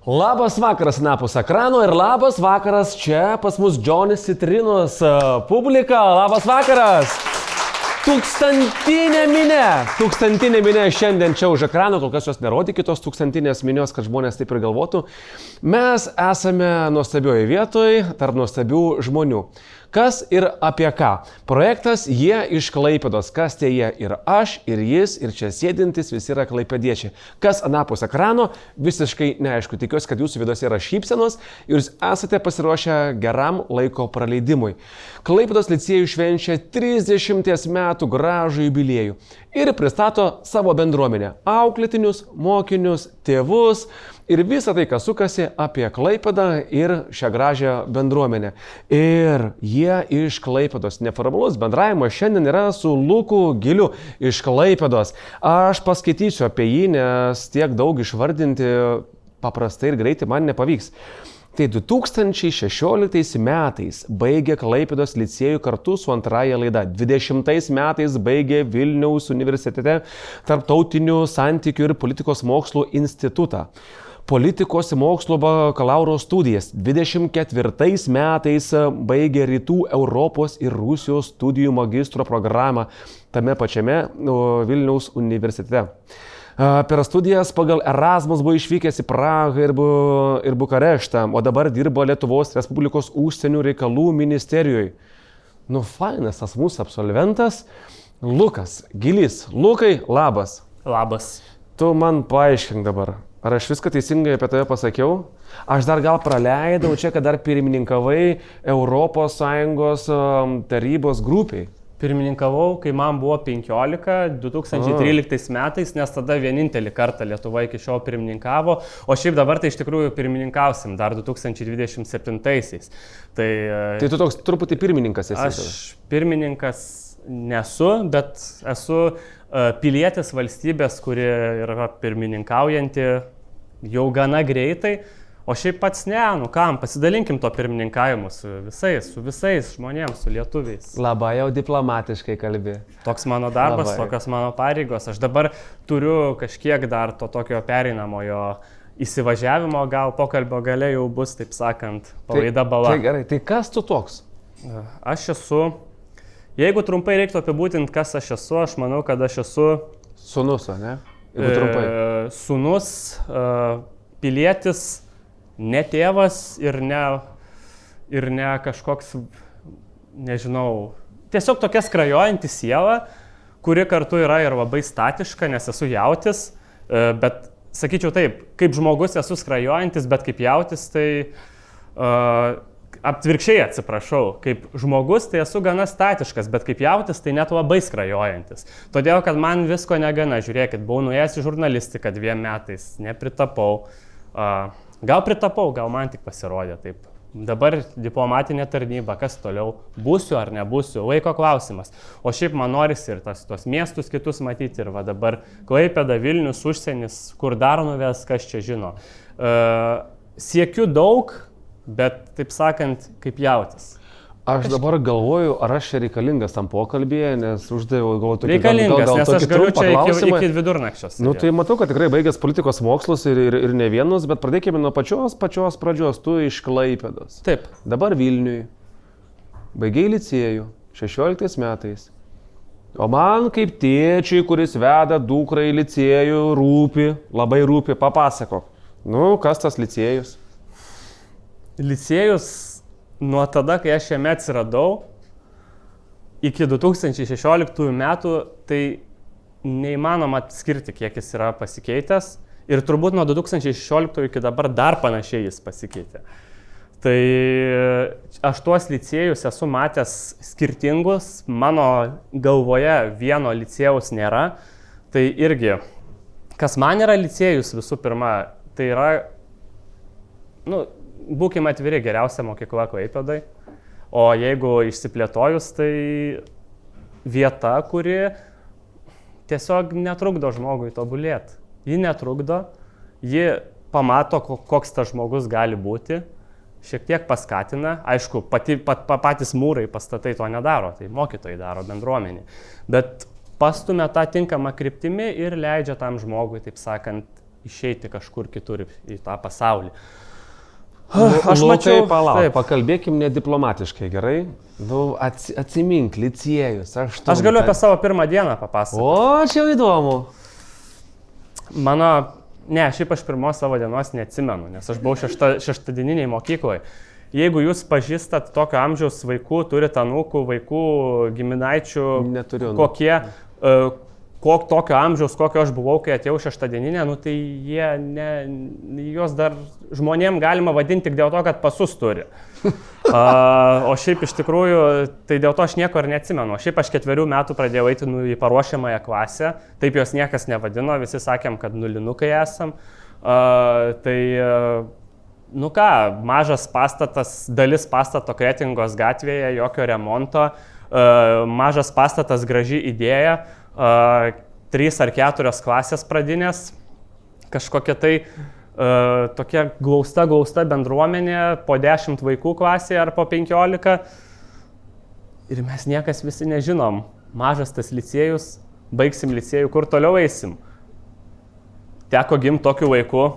Labas vakaras napus ekrano ir labas vakaras čia pas mus Džonis Citrinos publika. Labas vakaras. Tūkstantinė minė šiandien čia už ekrano, kol kas jos nerodykit tos tūkstantinės minios, kad žmonės taip ir galvotų. Mes esame nuostabioje vietoje tarp nuostabių žmonių. Kas ir apie ką? Projektas Jie iš Klaipėdos. Kas tie jie? Ir aš, ir jis, ir čia sėdintis visi yra klaipėdiečiai. Kas anapus ekrano? Visiškai neaišku. Tikiuosi, kad jūsų vidose yra šypsenos ir jūs esate pasiruošę geram laiko praleidimui. Klaipėdos licėjų švenčia 30 metų gražų jubiliejų ir pristato savo bendruomenę. Auklėtinius, mokinius, tėvus ir visą tai, kas sukasi apie Klaipėdą ir šią gražią bendruomenę. Ir Jie iš Klaipėdos. Neformalus bendravimas šiandien yra su Luku Giliu iš Klaipėdos. Aš paskaitysiu apie jį, nes tiek daug išvardinti paprastai ir greitai man nepavyks. Tai 2016 metais baigė Klaipėdos licėjų kartu su antraja laida. 20 metais baigė Vilniaus universitete Tarptautinių santykių ir politikos mokslų institutą. Politikos mokslo bakalauro studijas. 24 metais baigė Rytų Europos ir Rusijos studijų magistro programą tame pačiame Vilniaus universitete. Per studijas pagal Erasmus buvo išvykęs į Prahą ir Bukareštą, o dabar dirbo Lietuvos Respublikos užsienio reikalų ministerijoje. Nu, fainas tas mūsų absolventas Lukas Gilys. Lukai, labas. Labas. Tu man paaiškink dabar. Ar aš viską teisingai apie tave pasakiau? Aš dar gal praleidau čia, kad dar pirmininkavai ES tarybos grupiai. Pirmininkavau, kai man buvo 15, 2013 metais, nes tada vienintelį kartą Lietuva iki šiol pirmininkavo, o šiaip dabar tai iš tikrųjų pirmininkausim dar 2027-aisiais. Tai tu toks truputį pirmininkas esi? Aš pirmininkas nesu, bet esu pilietis valstybės, kuri yra pirmininkaujanti jau gana greitai. O šiaip pats ne, nu kam, pasidalinkim to pirmininkavimu su visais žmonėms, su lietuviais. Labai jau diplomatiškai kalbi. Toks mano darbas, tokios mano pareigos. Aš dabar turiu kažkiek dar to tokio pereinamojo įsivažiavimo, gal pokalbio gale jau bus, taip sakant, palaida bala. Tai gerai, tai kas tu toks? Aš esu, jeigu trumpai reiktų apibūtinti, kas aš esu, aš manau, kad aš esu... Sūnus, ne? Jeigu trumpai. Sūnus, pilietis, ne tėvas ir ne kažkoks, nežinau, tiesiog tokia skrajojanti siela, kuri kartu yra ir labai statiška, nes esu jautis, bet sakyčiau taip, kaip žmogus esu skrajojantis, bet kaip jautis, tai atvirkščiai atsiprašau, kaip žmogus tai esu gana statiškas, bet kaip jautis tai net labai skrajojantis. Todėl, kad man visko negana, žiūrėkit, buvau nuėjęs į žurnalistiką 2 metais, nepritapau. Gal pritapau, gal man tik pasirodė taip. Dabar diplomatinė tarnyba, kas toliau, būsiu ar nebūsiu, laiko klausimas. O šiaip man norisi ir tos miestus kitus matyti ir va dabar Klaipėda, Vilnius, užsienis, kur dar nuves, kas čia žino. Siekiu daug, bet taip sakant, kaip jautis. Aš dabar galvoju, ar aš čia reikalingas tam pokalbėje, nes uždaviau galvoju tokį reikalingas, nes aš galiu čia iki vidurnakčio. Nu tai matau, kad tikrai baigęs politikos mokslus ir ne vienus, bet pradėkime nuo pačios pradžios, tu iš Klaipėdos. Taip. Dabar Vilniui. Baigei licėjų 16 metais. O man kaip tėčiui, kuris veda dukrą į licėjų, labai rūpi, papasakok. Nu, kas tas licėjus? Licėjus nuo tada, kai aš jame atsiradau, iki 2016 metų, tai neįmanoma atskirti, kiek jis yra pasikeitęs. Ir turbūt nuo 2016 iki dabar dar panašiai jis pasikeitė. Tai aš tuos licėjus esu matęs skirtingus, mano galvoje vieno licėjaus nėra. Tai irgi, kas man yra licėjus visų pirma, tai yra, būkime atviri, geriausia mokykla Klaipėdai, o jeigu išsiplėtojus, tai vieta, kuri tiesiog netrukdo žmogui tobulėti. Ji netrukdo, ji pamato, koks tas žmogus gali būti, šiek tiek paskatina, aišku, patys mūrai, pastatai to nedaro, tai mokytojai daro, bendruomenė, bet pastumia tą tinkamą kryptimį ir leidžia tam žmogui, taip sakant, išeiti kažkur kitur į tą pasaulį. Aš mačiau, pakalbėkim nediplomatiškai, gerai? Nu, atsimink, licėjus, aš galiu apie savo pirmą dieną papasakoti. O, čia jau įdomu. Šiaip aš pirmos savo dienos neatsimenu, nes aš buvau šeštadieniniai mokykloje. Jeigu jūs pažįstat tokio amžiaus vaikų, turite anūkų, vaikų, giminaičių, kokie, tokio amžiaus, kokio aš buvau, kai atėjau šeštadieninę, nu tai juos dar žmonėm galima vadinti tik dėl to, kad pasus turi. O šiaip iš tikrųjų, tai dėl to aš nieko ir neatsimenu. Šiaip aš 4 metų pradėjau eiti į paruošiamąją klasę, taip jos niekas nevadino, visi sakėm, kad nulinukai esam. Mažas pastatas, dalis pastato Kretingos gatvėje, jokio remonto, mažas pastatas, graži idėja, 3 ar 4 klasės pradinės, kažkokia tai tokia glausta bendruomenė, po 10 vaikų klasėje ar po 15. Ir mes niekas visi nežinom, mažas tas licėjus, baigsim licėjų, kur toliau eisim. Teko gimti tokiu vaiku,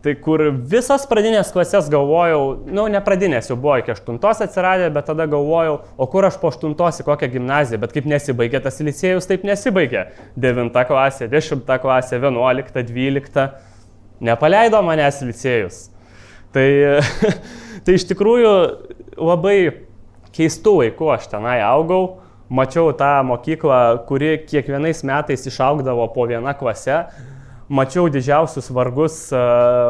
tai kur visas pradinės klasės galvojau, ne pradinės jau buvo iki 8 atsiradę, bet tada galvojau, o kur aš po 8 į kokią gimnaziją, bet kaip nesibaigė tas licėjus, taip nesibaigė. 9 klasė, 10 klasė, 11, 12. Nepaleido manęs licėjus. Tai iš tikrųjų labai keistų laikų aš tenai augau, mačiau tą mokyklą, kuri kiekvienais metais išaugdavo po 1 klase, mačiau didžiausius vargus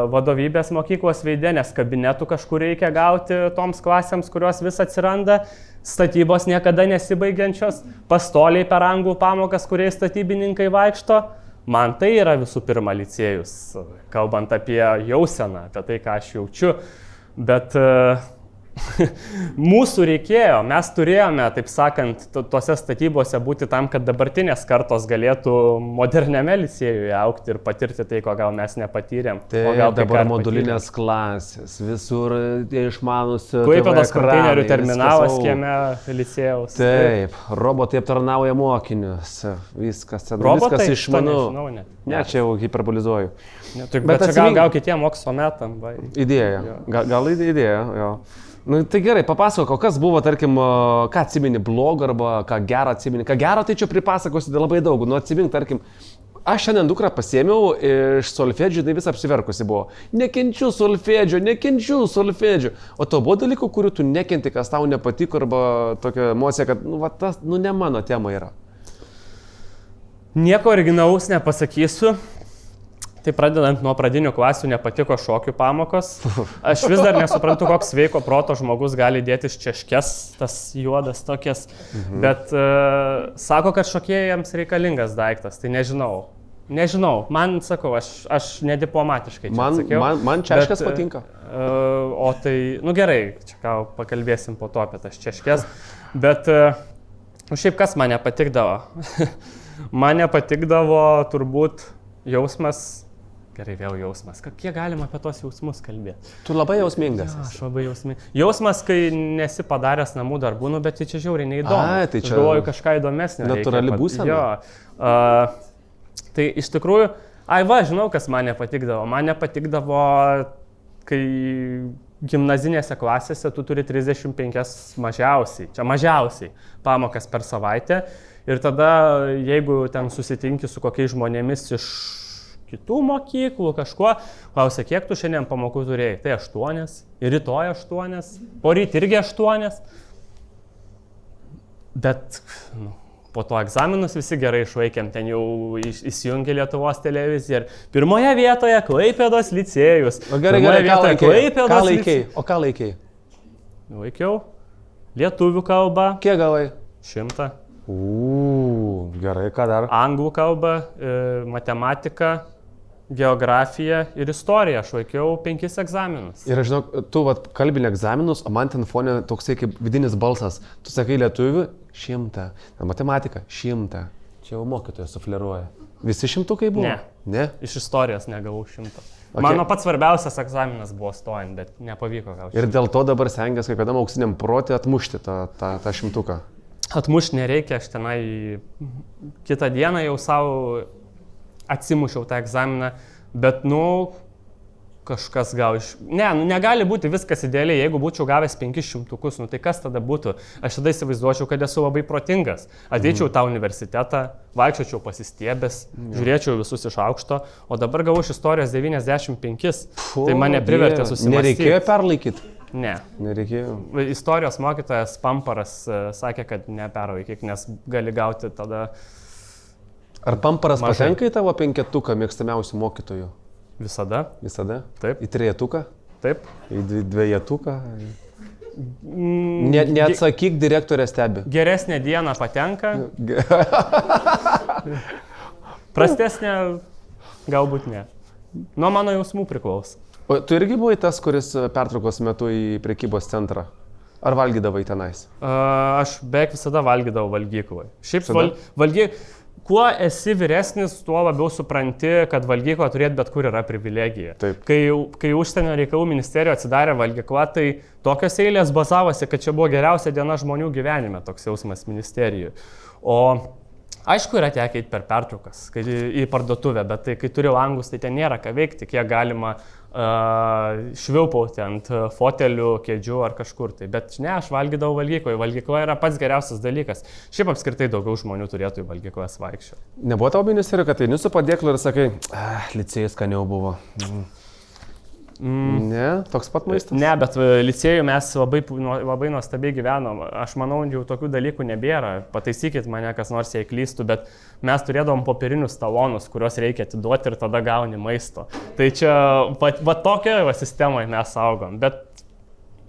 vadovybės mokyklos veide, nes kabinetų kažkur reikia gauti toms klasėms, kurios vis atsiranda, statybos niekada nesibaigiančios, pastoliai per anglų pamokas, kuriais statybininkai vaikšto. Man tai yra visų pirma licėjus, kalbant apie jauseną, apie tai, ką aš jaučiu, bet mūsų reikėjo, mes turėjome, taip sakant, tuose statybose būti tam, kad dabartinės kartos galėtų moderniame licėjuje augti ir patirti tai, ko gal mes nepatyrėm. Tai dabar modulinės klasės, visur išmanus Klaipėdos konteinerių terminalas kieme licėjaus. Taip, robotai aptarnauja mokinius, viskas išmanu. Ne, čia jau hiperbolizuoju. Bet čia gal kitiem mokslo metam. Idėja, gal idėja, jo. Tai gerai, papasakok, kas buvo, tarkim, ką atsimeni blogo arba ką gerą atsimeni. Ką gerą tai čia pripasakosiu labai daug. Atsimink, tarkim, aš šiandien dukrą pasiėmiau iš solfedžio, tai vis apsiverkusi buvo. Nekenčiu solfedžio. O to buvo dalykų, kurių tu nekenti, kas tau nepatiko arba tokia emocija, kad tas ne mano tema yra. Nieko originalaus nepasakysiu. Tai pradedant nuo pradinių klasių nepatiko šokių pamokos. Aš vis dar nesuprantu, koks sveiko proto žmogus gali dėtis češkes, tas juodas tokias. Bet sako, kad šokėjams reikalingas daiktas, tai nežinau. Man sakau, aš nediplomatiškai čia atsakiau. Man češkes patinka. O tai, gerai, čia gal pakalbėsim po to apie tas češkes. Bet šiaip kas man nepatikdavo? Man nepatikdavo turbūt jausmas. Gerai, vėl jausmas. Kiek galima apie tos jausmus kalbėti? Tu labai jausmingas. Aš labai jausmingas. Jausmas, kai nesi padaręs namų darbų, bet tai čia žiauriai neįdomu. Tai čia galvoju kažką įdomesnio. Natūrali būsena. Jo. Tai iš tikrųjų, žinau, kas man nepatikdavo. Man nepatikdavo, kai gimnazinėse klasėse tu turi 35 mažiausiai pamokas per savaitę. Ir tada, jeigu ten susitinki su kokiais žmonėmis iš kitų mokyklų, kažkuo, klausia, kiek tu šiandien pamokų turėjai? Tai 8, ir rytoj 8, poryt irgi 8. Bet po to egzaminus visi gerai išvaikėm, ten jau įsijungė Lietuvos televizija ir pirmoje vietoje Klaipėdos licėjus. O gerai, ką laikei? Laikiau lietuvių kalbą. Kiek gavai? 100. Gerai, ką dar? Anglų kalbą, matematiką, geografiją ir istoriją. Aš laikiau 5 egzaminus. Ir aš žinau, tu kalbinį egzaminus, o man ten fone toksai kaip vidinis balsas. Tu sakai lietuvių 100, matematika 100. Čia jau mokytojas sufleruoja. Visi 100 buvo? Ne. Iš istorijos negavau 100. Okay. Mano pats svarbiausias egzaminas buvo stojant, bet nepavyko gauti. Ir dėl to dabar stengiasi kiekvienam auksiniam protė atmušti tą 100. Atmušti nereikia, aš tenai kitą dieną jau savo atsimušiau tą egzaminą. Bet, kažkas gal iš... Ne, negali būti viskas idealiai, jeigu būčiau gavęs 500, tai kas tada būtų? Aš tada įsivaizduočiau, kad esu labai protingas. Ateičiau tą universitetą, vaikščiočiau pasistiebęs, žiūrėčiau visus iš aukšto, o dabar gavau iš istorijos 95, tai mane privertė susimąstyti. Nereikėjo perlaikyti? Ne. Nereikėjo. Istorijos mokytojas Pamparas sakė, kad neperlaikyk, nes gali gauti tada... Ar Pamparas patenka į tavo 5 mėgstamiausių mokytojų? Visada. Visada? Taip. Į 3? Taip. Į 2? Neatsakyk, direktorė stebi. Geresnė diena patenka. Prastesnė galbūt ne. Nuo mano jausmų priklauso. O tu irgi buvai tas, kuris pertraukos metu į prekybos centrą? Ar valgydavai tenais? Aš beveik visada valgydavau valgykloj. Šiaip kuo esi vyresnis, tuo labiau supranti, kad valgykla turėti bet kur yra privilegija. Taip. Kai užsienio reikalų ministerijoje atsidarė valgykla, tai tokios eilės bazavosi, kad čia buvo geriausia diena žmonių gyvenime, toks jausmas ministerijoje. O aišku, yra tekę eiti per pertraukas į parduotuvę, bet tai, kai turi langus, tai ten nėra ką veikti, kiek galima švilpauti ant fotelių, kėdžių ar kažkur tai. Bet ne, aš valgydavau valgykloje. Valgykla yra pats geriausias dalykas. Šiaip apskritai daugiau žmonių turėtų į valgyklas vaikščioti. Nebuvo tavo ministerijų, kad tai su padėklu ir sakai, licėjus skaniau buvo. Ne, toks pat maistas? Ne, bet licėjų mes labai nuostabiai gyvenom. Aš manau, jau tokių dalykų nebėra. Pataisykit mane, kas nors jei klystu, bet mes turėdavom popierinius talonus, kuriuos reikia atiduoti ir tada gauni maisto. Tai čia, va tokioje sistemoje mes augom. Bet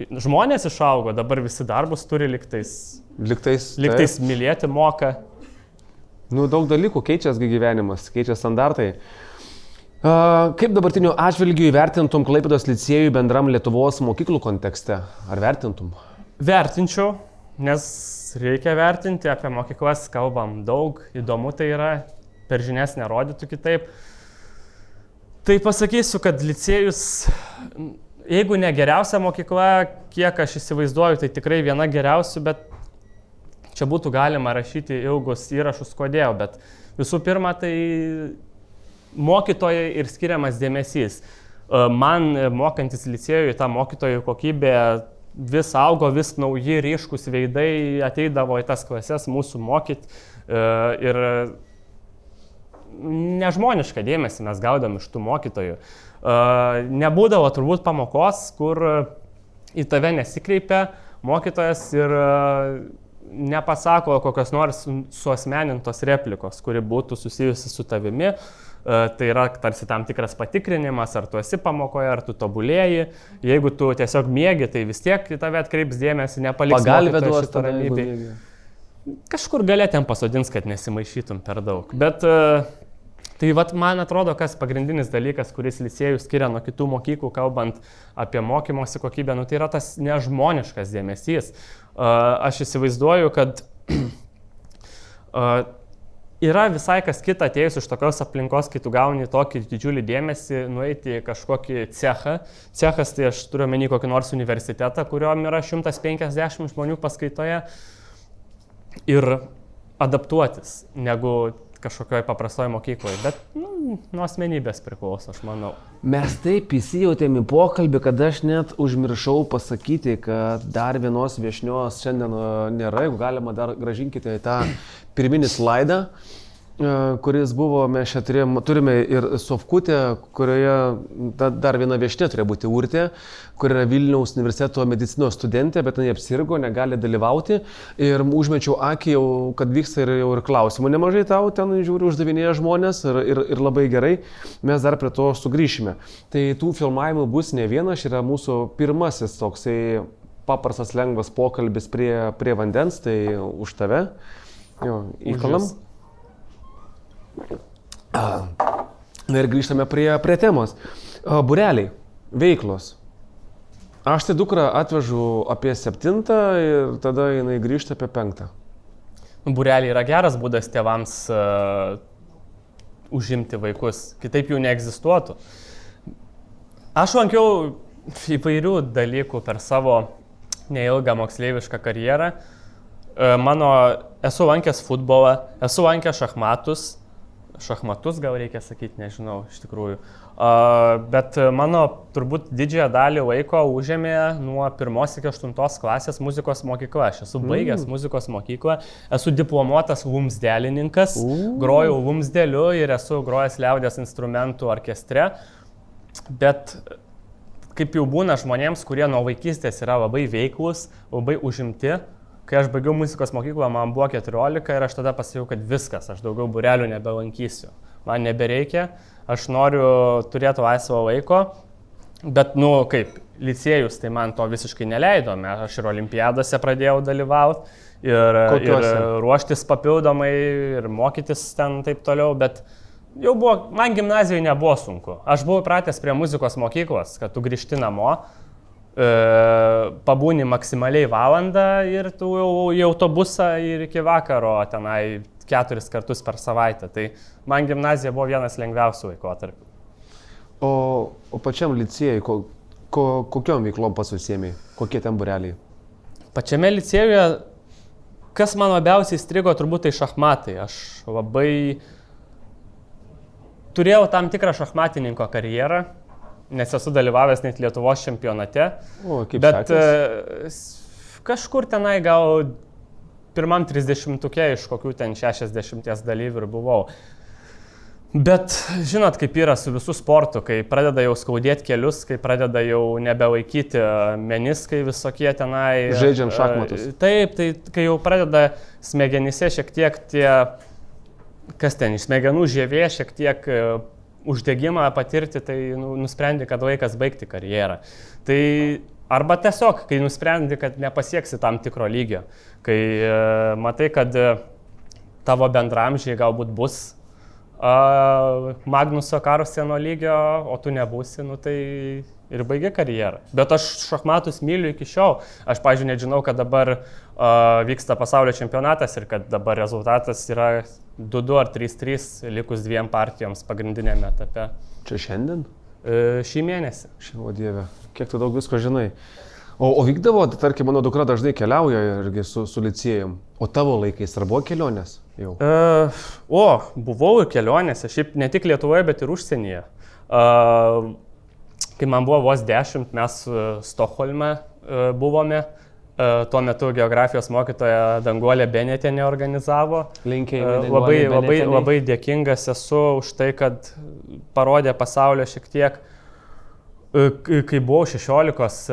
žmonės išaugo, dabar visi darbus turi liktais mylėti moka. Daug dalykų keičiasi gyvenimas, keičiasi standartai. Kaip dabartiniu atžvilgiu įvertintum Klaipėdos licėjų bendram Lietuvos mokyklų kontekste? Ar vertintum? Vertinčiau, nes reikia vertinti, apie mokyklas kalbam daug, įdomu tai yra, per žinias nerodytų kitaip. Tai pasakysiu, kad licėjus, jeigu ne geriausia mokykla, kiek aš įsivaizduoju, tai tikrai viena geriausių, bet čia būtų galima rašyti ilgus įrašus, kodėl, bet visų pirma, tai mokytojai ir skiriamas dėmesys. Man mokantis licėjui, ta mokytojų kokybė vis augo, vis nauji ryškus veidai ateidavo į tas klases mūsų mokyti ir nežmonišką dėmesį mes gaudom iš tų mokytojų. Nebūdavo turbūt pamokos, kur į tave nesikreipia mokytojas ir nepasako kokios nors suasmenintos replikos, kuri būtų susijusi su tavimi. Tai yra tarsi tam tikras patikrinimas, ar tu esi pamokoje, ar tu tobulėji. Jeigu tu tiesiog miegi, tai vis tiek į tave atkreips dėmesį, nepaliks mokytojo šitą ramybę. Kažkur galėtum pasodins, kad nesimaišytum per daug. Bet tai man atrodo, kas pagrindinis dalykas, kuris licėjų skiria nuo kitų mokyklų, kalbant apie mokymosi kokybę, tai yra tas nežmoniškas dėmesys. Aš įsivaizduoju, kad yra visai kas kita atėjus iš tokios aplinkos, kai tu gauni tokį didžiulį dėmesį, nueiti į kažkokį cechą. Cechas tai aš turiu omeny kokį nors universitetą, kuriuom yra 150 žmonių paskaitoje ir adaptuotis, negu kažkokioje paprastoje mokykloje. Bet nuo asmenybės priklauso, aš manau. Mes taip įsijautėm į pokalbį, kad aš net užmiršau pasakyti, kad dar vienos viešnios šiandien nėra. Jeigu galima, dar grąžinkite į tą pirminį slaidą, kuris buvo, mes čia turime ir Sofkutę, kurioje dar viena viešnia turėjo būti Urtė, kur yra Vilniaus universiteto medicinos studentė, bet jinai apsirgo, negali dalyvauti. Ir užmečiau akį jau, kad vyksta ir klausimų nemažai tau, ten žiūriu, uždavinėja žmonės ir labai gerai. Mes dar prie to sugrįšime. Tai tų filmavimų bus ne vienas, yra mūsų pirmasis toksai paprastas lengvas pokalbis prie vandens, tai už tave. Jo, įkalam. Na ir grįžtame prie temos. Būreliai, veiklos. Aš tai dukrą atvežu apie 7 ir tada jinai grįžta apie 5. Būreliai yra geras būdas tėvams užimti vaikus, kitaip jų neegzistuotų. Aš lankiau įvairių dalykų per savo neilgą moksleivišką karjerą. Esu lankęs futbolą, esu lankęs šachmatus, šachmatus gal reikia sakyti, nežinau, iš tikrųjų. Bet mano turbūt didžiąją dalį laiko užėmė nuo 1 iki 8 klasės muzikos mokykla. Aš esu baigęs muzikos mokyklą, esu diplomuotas vumsdelininkas, grojau vumsdeliu ir esu grojęs liaudies instrumentų orkestre. Bet kaip jau būna žmonėms, kurie nuo vaikystės yra labai veiklus, labai užimti, kai aš baigiau muzikos mokyklą, man buvo 14 ir aš tada pasakiau, kad viskas, aš daugiau būrelių nebelankysiu. Man nebereikia, aš noriu turėti laisvo laiko, bet, kaip, licėjus tai man to visiškai neleido. Aš ir olimpiadose pradėjau dalyvauti ir ruoštis papildomai ir mokytis ten taip toliau, bet jau buvo, man gimnazijoje nebuvo sunku. Aš buvau pratęs prie muzikos mokyklos, kad tu grįžti namo, pabūni maksimaliai valandą ir tu jau į autobusą ir iki vakaro tenai 4 kartus per savaitę. Tai man gimnazija buvo vienas lengviausių laikotarpių. O pačiam licėjui, kokiom veiklom pats užsiėmei? Kokie ten būreliai? Pačiame licėjuje, kas man labiausiai įstrigo, turbūt tai šachmatai. Aš labai turėjau tam tikrą šachmatininko karjerą, nes esu dalyvavęs net Lietuvos čempionate, bet kažkur tenai gal pirmam 30-uke iš kokių ten 60 dalyvių ir buvau. Bet žinot, kaip yra su visų sportu, kai pradeda jau skaudėti kelius, kai pradeda jau nebelaikyti meniskai visokie tenai. Žaidžiant šachmatus. Taip, tai kai jau pradeda smegenyse šiek tiek tie, kas ten, iš smegenų žievė šiek tiek uždegimą patirti, tai nusprendi, kad laikas baigti karjerą. Tai arba tiesiog, kai nusprendi, kad nepasieksi tam tikro lygio, kai matai, kad tavo bendramžiai galbūt bus Magnuso Carlseno lygio, o tu nebūsi, tai ir baigi karjerą. Bet aš šachmatus myliu iki šiol. Aš, pavyzdžiui, nežinau, kad dabar vyksta pasaulio čempionatas ir kad dabar rezultatas yra 2-2 ar 3-3 likus 2 partijoms pagrindinėme etape. Čia šiandien? Šį mėnesį. O Dieve, kiek tu daug visko žinai. O vykdavo, tarkim, mano dukra dažnai keliauja irgi su licėjum. O tavo laikais ar buvo kelionės jau? Buvau ir kelionėse, šiaip ne tik Lietuvoje, bet ir užsienyje. Kai man buvo vos 10, mes Stokholme buvome. Tuo metu geografijos mokytoja Danguolė Benetienė organizavo. Linkėjimai. Labai dėkingas esu už tai, kad parodė pasaulio šiek tiek. Kai buvau 16,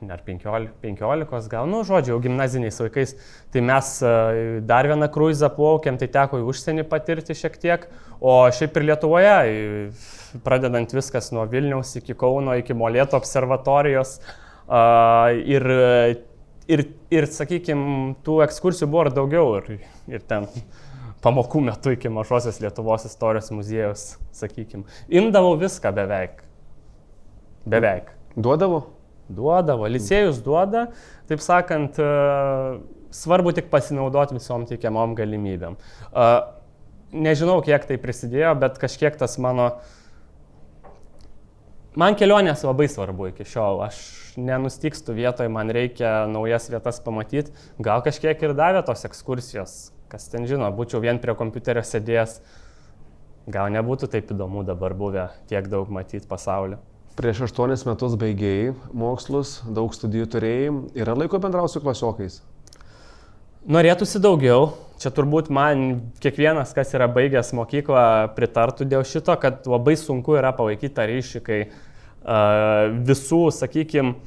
ar 15 gal, žodžiu, gimnaziniais vaikais, tai mes dar vieną kruizą plaukėm, tai teko į užsienį patirti šiek tiek. O šiaip ir Lietuvoje, pradedant viskas nuo Vilniaus iki Kauno, iki Molėtų observatorijos ir sakykime, tų ekskursijų buvo ir daugiau ir ten pamokų metu iki Mažosios Lietuvos istorijos muziejaus, sakykime. Imdavau viską beveik. Duodavo? Duodavo. Licėjus duoda, taip sakant, svarbu tik pasinaudoti visom teikiamom galimybėm. Nežinau, kiek tai prisidėjo, bet kažkiek tas man kelionės labai svarbu iki šiol. Aš nenustykstu vietoje, man reikia naujas vietas pamatyti. Gal kažkiek ir davė tos ekskursijos, kas ten žino, būčiau vien prie kompiuterio sėdėjęs. Gal nebūtų taip įdomu dabar buvę tiek daug matyti pasaulio. Prieš 8 metus baigėjai mokslus, daug studijų turėjai. Yra laiko bendrauti su klasiokais? Norėtųsi daugiau. Čia turbūt man kiekvienas, kas yra baigęs mokyklą, pritartų dėl šito, kad labai sunku yra palaikyti tą ryšį, kai visų, sakykime,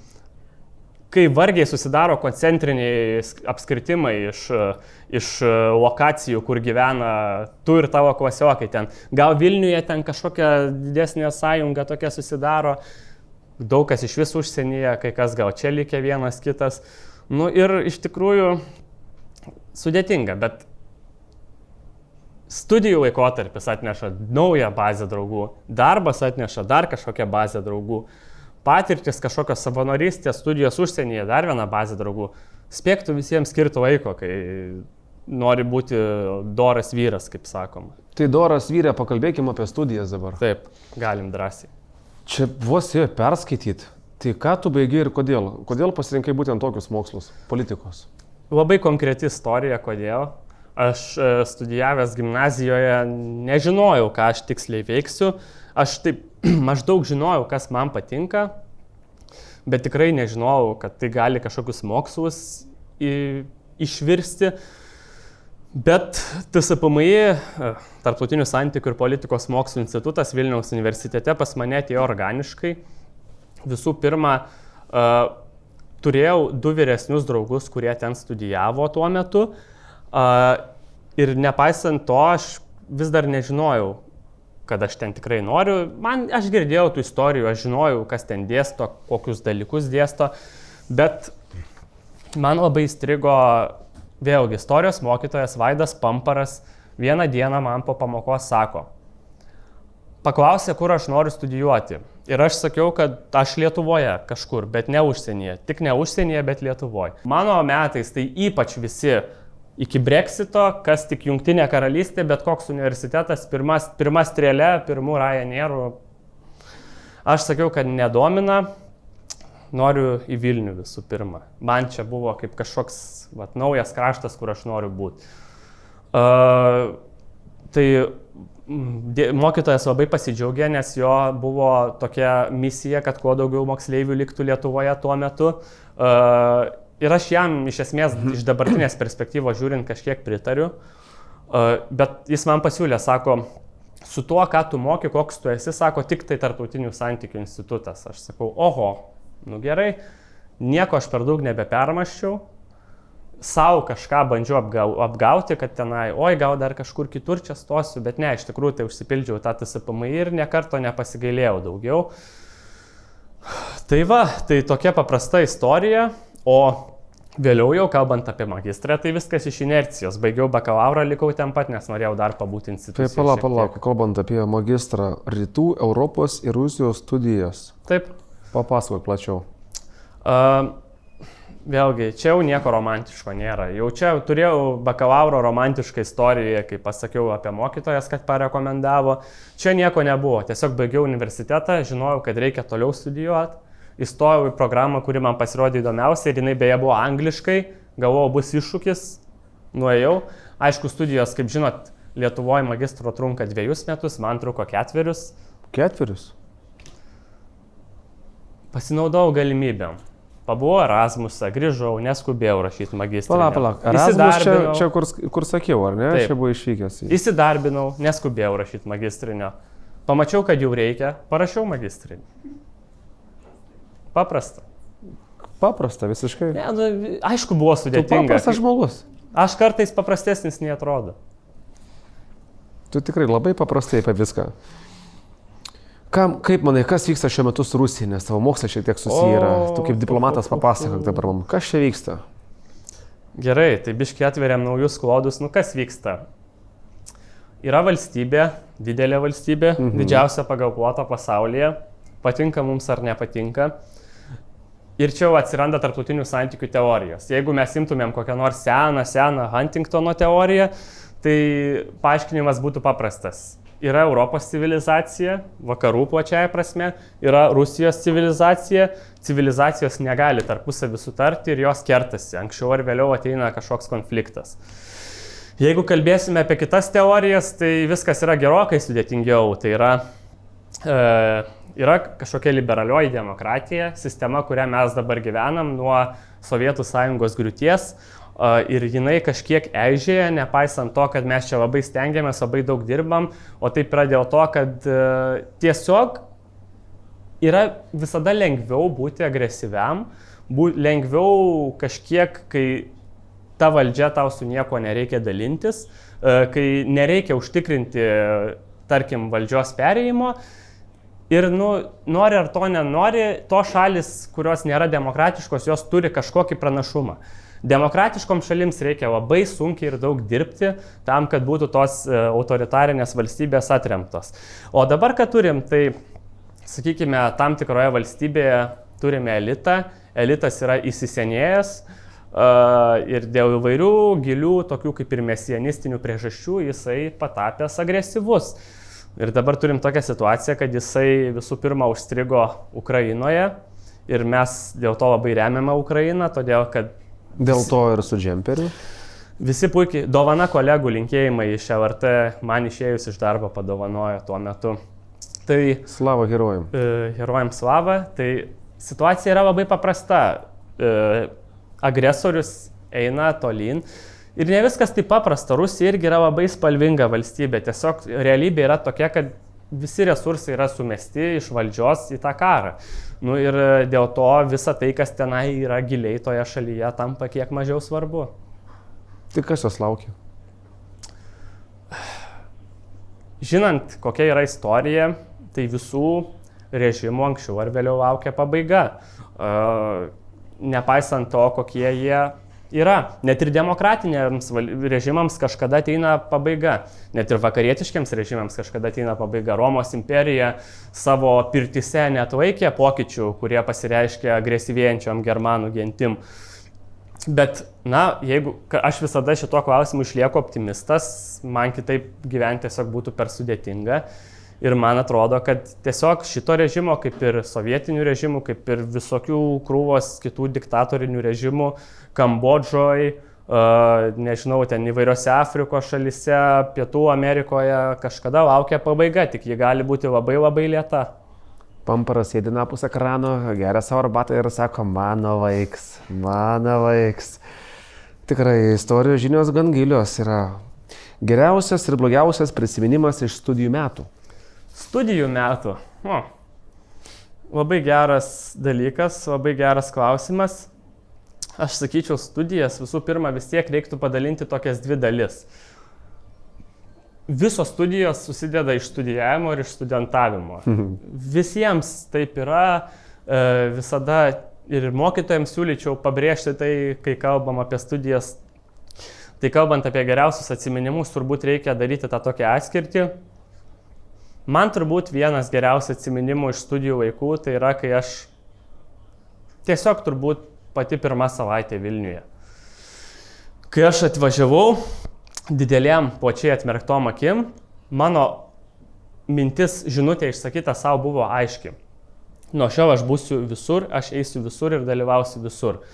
kai vargiai susidaro koncentriniai apskritimai iš lokacijų, kur gyvena tu ir tavo klasiokai ten. Gal Vilniuje ten kažkokia didesnė sąjunga tokia susidaro, daug kas iš visų užsienyje, kai kas gal čia likę vienas kitas. Ir iš tikrųjų sudėtinga, bet studijų laikotarpis atneša naują bazę draugų, darbas atneša dar kažkokią bazę draugų. Patirtis kažkokios savanorystės, studijos užsienyje, dar viena bazė draugų. Spėktų visiems skirti laiko, kai nori būti doras vyras, kaip sakoma. Tai doras vyrė, pakalbėkime apie studijas dabar. Taip, galim drąsiai. Čia vos jau perskaityti. Tai ką tu baigi ir kodėl? Kodėl pasirinkai būtent tokius mokslus, politikos? Labai konkreti istorija, kodėl. Aš studijavęs gimnazijoje nežinojau, ką aš tiksliai veiksiu. Aš taip maždaug žinojau, kas man patinka, bet tikrai nežinojau, kad tai gali kažkokius mokslus išvirsti. Bet TSPMI, Tarptautinių santykių ir politikos mokslų institutas Vilniaus universitete pas mane atėjo organiškai. Visų pirma, turėjau 2 vyresnius draugus, kurie ten studijavo tuo metu. Ir nepaisant to, aš vis dar nežinojau, kad aš ten tikrai noriu. Aš girdėjau tų istorijų, aš žinojau, kas ten dėsto, kokius dalykus dėsto, bet man labai įstrigo vėlgi istorijos mokytojas Vaidas Pamparas vieną dieną man po pamokos sako, paklausė, kur aš noriu studijuoti. Ir aš sakiau, kad aš Lietuvoje kažkur, bet ne užsienyje. Tik ne užsienyje, bet Lietuvoje. Mano metais tai ypač visi iki Brexito, kas tik Jungtinė karalystė, bet koks universitetas, pirma strėlė, pirmų Ryanairu. Aš sakiau, kad nedomina, noriu į Vilnių visų pirma. Man čia buvo kaip kažkoks naujas kraštas, kur aš noriu būti. Tai mokytojas labai pasidžiaugė, nes jo buvo tokia misija, kad kuo daugiau moksleivių liktų Lietuvoje tuo metu. Ir aš jam iš esmės iš dabartinės perspektyvos žiūrint kažkiek pritariu, bet jis man pasiūlė, sako, su tuo, ką tu moki, koks tu esi, sako, tik tai Tarptautinių santykių institutas. Aš sakau, oho, nu gerai, nieko aš per daug nebepermaščiau, savo kažką bandžiau apgauti, kad tenai, oi, gal dar kažkur kitur čia stosiu, bet ne, iš tikrųjų tai užsipildžiau tą TSPMI ir nekarto nepasigailėjau daugiau. Tai va, tai tokia paprasta istorija. O vėliau jau kalbant apie magistrą, tai viskas iš inercijos. Baigiau bakalaurą, likau ten pat, nes norėjau dar pabūti institucijoje. Tai palauk, kalbant apie magistrą, Rytų Europos ir Rusijos studijas. Taip. Papasakok plačiau. Vėlgi, čia jau nieko romantiško nėra. Jau čia turėjau bakalauro romantišką istoriją, kai pasakiau apie mokytojas, kad parekomendavo. Čia nieko nebuvo. Tiesiog baigiau universitetą, žinojau, kad reikia toliau studijuoti. Įstojau į programą, kuri man pasirodė įdomiausia ir jinai beje buvo angliškai, galvojau, bus iššūkis, nuėjau. Aišku, studijos, kaip žinot, Lietuvoje magistro trunka 2 metus, man truko 4. 4? Pasinaudojau galimybėm. Pabuvau Erasmusą, grįžau, neskubėjau rašyti magistrinio. Palauk. Erasmus čia kur sakiau, ar ne? Taip. Čia buvo išvykęs. Įsidarbinau, neskubėjau rašyti magistrinio. Pamačiau, kad jau reikia, parašiau magistrinį. Paprasta, visiškai. Ne, nu, aišku, buvo sudėtinga. Tu paprastas žmogus. Aš kartais paprastesnis nei atrodo. Tu tikrai labai paprastai apie viską. Kaip manai, kas vyksta šiuo metu su Rusija, nes tavo mokslas šiek tiek susiję yra. Tu kaip diplomatas papasakok dabar man, kas čia vyksta? Gerai, tai biškai atveriam naujus klodus. Nu kas vyksta? Yra valstybė, didelė valstybė, didžiausia pagal plotą pasaulyje. Patinka mums ar nepatinka. Ir čia jau atsiranda tarptautinių santykių teorijos. Jeigu mes imtumėm kokią nors seną Huntingtono teoriją, tai paaiškinimas būtų paprastas. Yra Europos civilizacija, vakarų plačiaja prasme, yra Rusijos civilizacija. Civilizacijos negali tarpusavį sutarti ir jos kertasi. Anksčiau ar vėliau ateina kažkoks konfliktas. Jeigu kalbėsime apie kitas teorijas, tai viskas yra gerokai sudėtingiau. Tai yra kažkokia liberalioji demokratija, sistema, kurią mes dabar gyvenam nuo Sovietų Sąjungos griūties. Ir jinai kažkiek eižėja, nepaisant to, kad mes čia labai stengiamės, labai daug dirbam, o taip yra dėl to, kad tiesiog yra visada lengviau būti agresyviam, lengviau kažkiek, kai ta valdžia tau su nieko nereikia dalintis, kai nereikia užtikrinti, tarkim, valdžios perėjimo. Ir nori ar to nenori, to šalis, kurios nėra demokratiškos, jos turi kažkokį pranašumą. Demokratiškoms šalims reikia labai sunkiai ir daug dirbti tam, kad būtų tos autoritarinės valstybės atremtos. O dabar, ką turim, tai, sakykime, tam tikroje valstybėje turime elitą. Elitas yra įsisenėjęs ir dėl įvairių gilių, tokių kaip ir mesianistinių priežasčių, jisai patapęs agresyvus. Ir dabar turim tokią situaciją, kad jisai visų pirma užstrigo Ukrainoje ir mes dėl to labai remiame Ukrainą, todėl kad... Dėl to ir su džemperiu? Visi puikiai, dovana kolegų linkėjimai iš LRT, man išėjus iš darbo padovanojo tuo metu. Tai Slava herojam. Herojams slava, tai situacija yra labai paprasta. Agresorius eina tolyn. Ir ne viskas taip paprasta. Rusija irgi yra labai spalvinga valstybė. Tiesiog realybė yra tokia, kad visi resursai yra sumesti iš valdžios į tą karą. Nu ir dėl to visa tai, kas tenai yra giliai toje šalyje, tampa kiek mažiau svarbu. Tai kas jos laukia? Žinant, kokia yra istorija, tai visų režimų anksčiau ar vėliau laukia pabaiga. Nepaisant to, kokie jie yra. Net ir demokratiniams režimams kažkada ateina pabaiga. Net ir vakarietiškiams režimams kažkada ateina pabaiga. Romos imperija savo pirtyse neatlaikė pokyčių, kurie pasireiškia agresyvėjančiom germanų gentim. Bet, jeigu aš visada šituo klausimu išlieku optimistas, man kitaip gyventi tiesiog būtų per sudėtinga. Ir man atrodo, kad tiesiog šito režimo, kaip ir sovietinių režimų, kaip ir visokių krūvos kitų diktatorinių režimų, Kambodžoj, nežinau, ten įvairiose Afrikos šalyse, Pietų Amerikoje kažkada laukia pabaiga, tik ji gali būti labai labai lėta. Pamparas sėdi napus ekrano, geria savo arbatą ir sako, mano vaiks. Tikrai istorijos žinios gan gilios yra. Geriausias ir blogiausias prisiminimas iš studijų metų. Studijų metų. Labai geras dalykas, labai geras klausimas. Aš sakyčiau, studijas visų pirma vis tiek reiktų padalinti tokias dvi dalis. Visos studijos susideda iš studijavimo ir iš studentavimo. Visiems taip yra, visada ir mokytojams siūlyčiau pabrėžti tai, kai kalbam apie studijas. Tai kalbant apie geriausius atsiminimus, turbūt reikia daryti tą tokią atskirtį. Man turbūt vienas geriausių atsiminimų iš studijų laikų, tai yra, kai aš tiesiog turbūt pati pirma savaitė Vilniuje. Kai aš atvažiavau didelėm plačiai atmerktom akim, mano mintis žinutė išsakyta savo buvo aiški. Nuo šiol aš būsiu visur, aš eisiu visur ir dalyvausiu visur.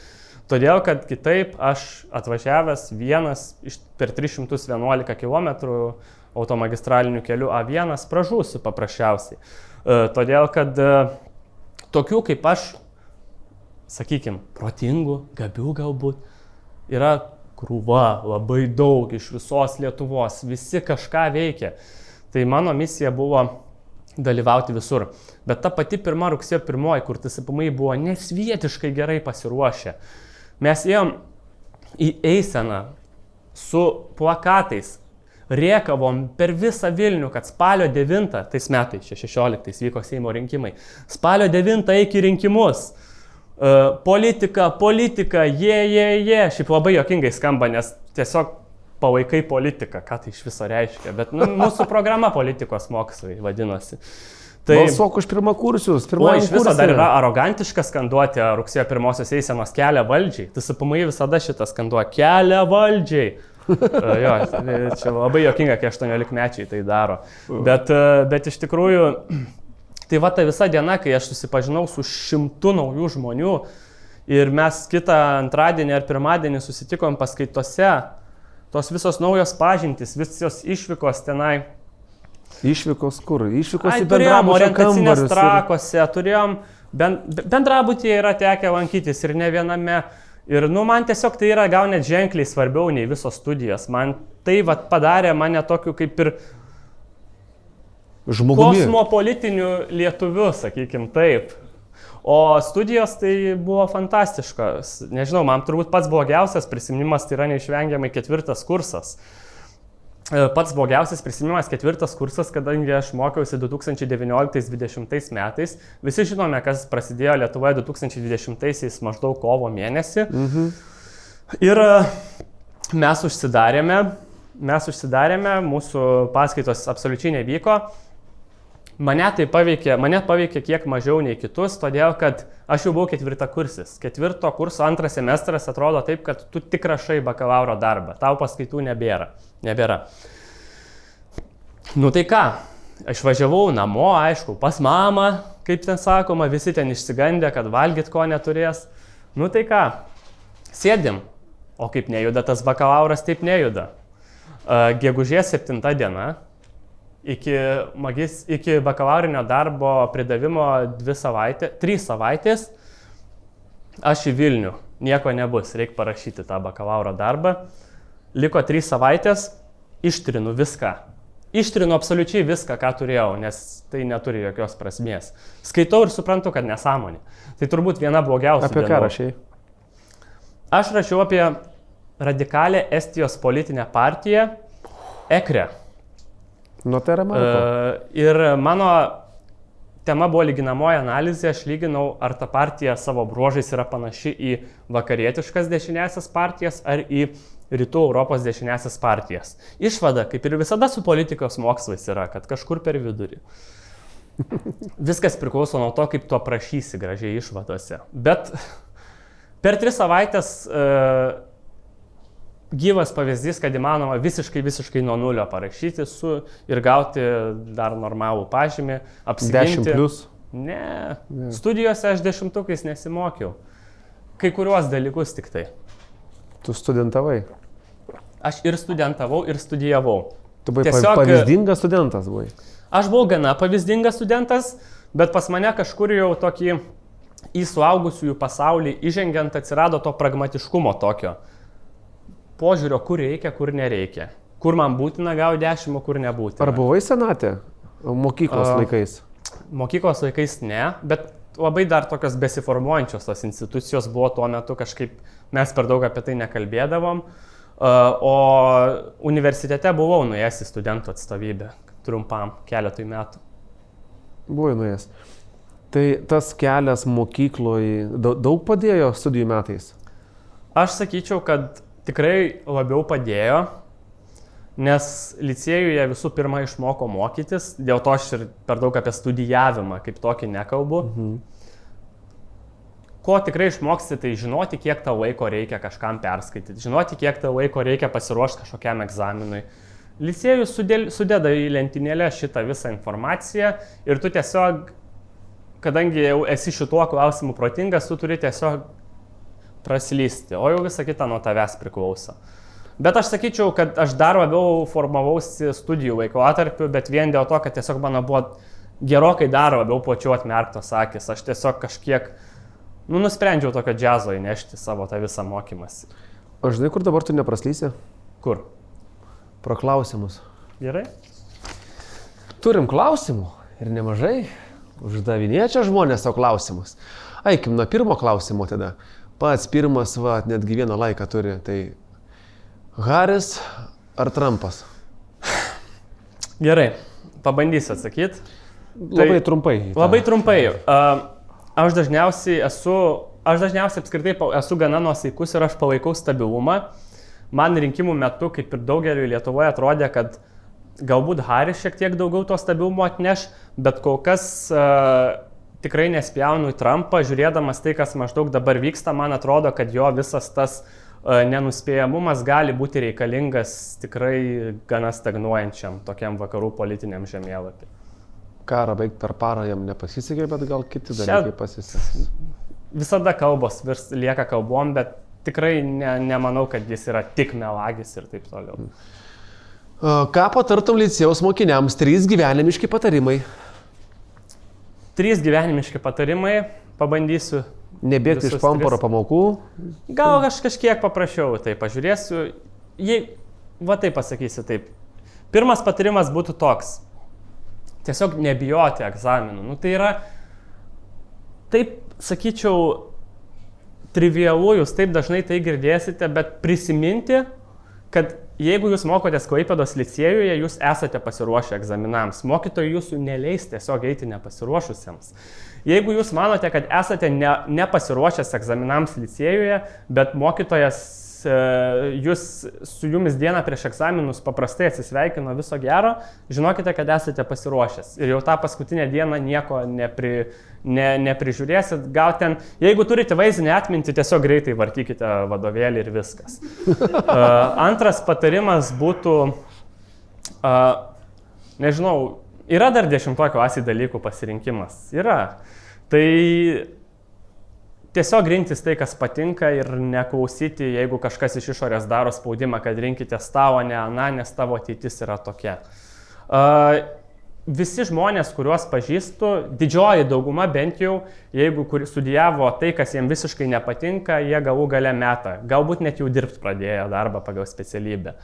Todėl, kad kitaip aš atvažiavęs vienas per 311 km automagistraliniu keliu A1 pražūsiu paprasčiausiai. Todėl, kad tokių kaip aš, sakykime, protingų, gabių galbūt, yra krūva, labai daug iš visos Lietuvos, visi kažką veikia. Tai mano misija buvo dalyvauti visur. Bet ta pati rugsėjo 1, kur TSPMI buvo nesvietiškai gerai pasiruošę. Mes ėjom į eiseną su plakatais, rėkavom per visą Vilnių, kad spalio 9, tais metais, 16 vyko Seimo rinkimai, spalio 9 eik į rinkimus. Politika, Šiaip labai juokingai skamba, nes tiesiog palaikai politiką, ką tai iš viso reiškia. Bet mūsų programa politikos mokslai vadinosi. Tai balsuok už pirmakursius. Iš viso dar yra arogantiška skanduoti rugsėjo 1 eisenos kelią valdžiai. TSPMI visada šitą skanduoja kelią valdžiai. Čia labai juokinga, kai 18-mečiai tai daro. Bet iš tikrųjų, tai va ta visa diena, kai aš susipažinau su 100 naujų žmonių ir mes kitą antradienį ar pirmadienį susitikom paskaitose, tos visos naujos pažintys, visos išvykos tenai. Išvykos kur? Išvykos į turėjom bendrabučio orientacinės kambarius. Trakose, turėjom bendrabutyje yra tekę lankytis ir ne viename. Ir man tiesiog tai yra gal net ženkliai svarbiau nei visos studijos. Man tai padarė mane tokiu kaip ir žmogumi. Kosmopolitiniu lietuviu, sakykim taip. O studijos tai buvo fantastiškas. Nežinau, man turbūt pats blogiausias prisiminimas tai yra neišvengiamai 4 kursas. Pats blogiausias prisiminimas 4 kursas, kadangi aš mokiausi 2019-2020 metais. Visi žinome, kas prasidėjo Lietuvoje 2020-aisiais maždaug kovo mėnesį. Ir mes užsidarėme, mūsų paskaitos absoliučiai nevyko. Mane paveikė kiek mažiau nei kitus, todėl kad aš jau buvau 4 kursis. 4 kurso 2 semestras atrodo taip, kad tu tik rašai bakalauro darbą. Tau paskaitų nebėra. Nu tai ką, aš važiavau namo, aišku, pas mamą, kaip ten sakoma, visi ten išsigandę, kad valgyt ko neturės. Nu tai ką, sėdim. O kaip nejuda tas bakalauras, taip nejuda. Gegužės 7 diena, iki bakalaurinio darbo pridavimo 3 savaitės, aš į Vilnių, nieko nebus, reikia parašyti tą bakalauro darbą. Liko 3 savaitės, ištrinu viską. Ištrinu absoliučiai viską, ką turėjau, nes tai neturi jokios prasmės. Skaitau ir suprantu, kad nesąmonė. Tai turbūt viena blogiausia. Apie ką rašai? Aš rašiau apie radikalę Estijos politinę partiją EKRE. Nu, tai yra mano. Ir mano tema buvo lyginamoji analizė, aš lyginau, ar ta partija savo bruožais yra panaši į vakarietiškas dešiniąsias partijas ar į Rytų Europos dešiniąsias partijas. Išvada, kaip ir visada su politikos mokslais, yra, kad kažkur per vidurį. Viskas priklauso nuo to, kaip tu aprašysi gražiai išvadose. Bet per 3 savaitės gyvas pavyzdys, kad įmanoma visiškai nuo nulio parašyti ir gauti dar normalų pažymį, apsiginti. 10+? Ne, studijose aš 10-ukais nesimokiau. Kai kuriuos dalykus tik tai. Tu studentavai? Aš ir studentavau, ir studijavau. Tu buvai pavyzdingas studentas, buvai? Aš buvau gana pavyzdingas studentas, bet pas mane kažkur jau tokį į suaugusiųjų pasaulį įžengiant atsirado to pragmatiškumo tokio. Požiūrio, kur reikia, kur nereikia. Kur man būtina gauti 10, kur nebūtina. Ar buvai senate mokyklos laikais? Mokyklos laikais ne, bet labai dar tokios besiformuojančios tos institucijos buvo tuo metu kažkaip, mes per daug apie tai nekalbėdavom. O universitete buvau nuėjęs į studentų atstovybę trumpam, keletui metų. Buvai nuėjęs. Tai tas kelias mokykloje daug padėjo studijų metais? Aš sakyčiau, kad tikrai labiau padėjo, nes licėjuje visų pirma išmoko mokytis, dėl to aš ir per daug apie studijavimą kaip tokį nekalbu. Ko tikrai išmoksti, tai žinoti, kiek tau laiko reikia kažkam perskaityti, žinoti, kiek tau laiko reikia pasiruošti kažkokiam egzaminui. Licėjus sudeda į lentynėlę šitą visą informaciją ir tu tiesiog, kadangi jau esi šituo klausimu protingas, tu turi tiesiog praslysti, o jau visa kita nuo tavęs priklauso. Bet aš sakyčiau, kad aš dar labiau formavausi studijų laikotarpiu, bet vien dėl to, kad tiesiog mano buvo gerokai dar labiau plačiau atmerktos akis. Aš tiesiog kažkiek nusprendžiau tokio džiazo įnešti savo tą visą mokymąsi. O žinai, kur dabar tu nepraslysi? Kur? Pro klausimus. Gerai. Turim klausimų ir nemažai. Uždavinėčia žmonės savo klausimus. Eikim nuo pirmo klausimo tada. Pats pirmas, netgi vieną laiką turi. Tai Haris ar Trumpas? Gerai, pabandysiu atsakyti. Labai trumpai. Labai trumpai. Aš dažniausiai apskritai esu gana nuosaikus ir aš palaikau stabilumą. Man rinkimų metu, kaip ir daugeliu Lietuvoje, atrodė, kad galbūt Haris šiek tiek daugiau to stabilumo atneš, bet kol kas tikrai nespjaunu į Trumpą, žiūrėdamas tai, kas maždaug dabar vyksta, man atrodo, kad jo visas tas nenuspėjamumas gali būti reikalingas tikrai gana stagnuojančiam tokiam vakarų politiniam žemėlapį. Karą baigti per parą jam nepasisekė, bet gal kiti dalykai pasisekė. Visada kalbos lieka kalbom, bet tikrai nemanau, kad jis yra tik melagis ir taip toliau. Ką patartum licėjaus mokiniams? 3 gyvenimiški patarimai. 3 gyvenimiški patarimai, pabandysiu. Nebėgti iš pamparo pamokų. Gal aš kažkiek paprašiau, tai pažiūrėsiu. Va taip pasakysiu taip. Pirmas patarimas būtų toks. Tiesiog nebijoti egzaminų. Tai yra, taip sakyčiau, trivialu, jūs taip dažnai tai girdėsite, bet prisiminti, kad jeigu jūs mokotės Klaipėdos licėjuje, jūs esate pasiruošę egzaminams. Mokytojai jūsų neleis tiesiog eiti nepasiruošusiems. Jeigu jūs manote, kad esate nepasiruošęs egzaminams licėjuje, bet mokytojas su jumis dieną prieš egzaminus paprastai atsisveikino viso gero, žinokite, kad esate pasiruošęs. Ir jau tą paskutinę dieną nieko neprižiūrėsit. Gal ten, jeigu turite vaizdinę atmintį, tiesiog greitai vartykite vadovėlį ir viskas. Antras patarimas būtų, nežinau, yra dar 10 klasės dalykų pasirinkimas. Yra. Tai tiesiog rinktis tai, kas patinka ir neklausyti, jeigu kažkas iš išorės daro spaudimą, kad rinkitės tavo, ne aną, nes tavo ateitis yra tokia. Visi žmonės, kuriuos pažįstu, didžioji dauguma bent jau, jeigu studijavo tai, kas jiems visiškai nepatinka, jie galų gale meta. Galbūt net jau dirbti pradėjo darbą pagal specialybę.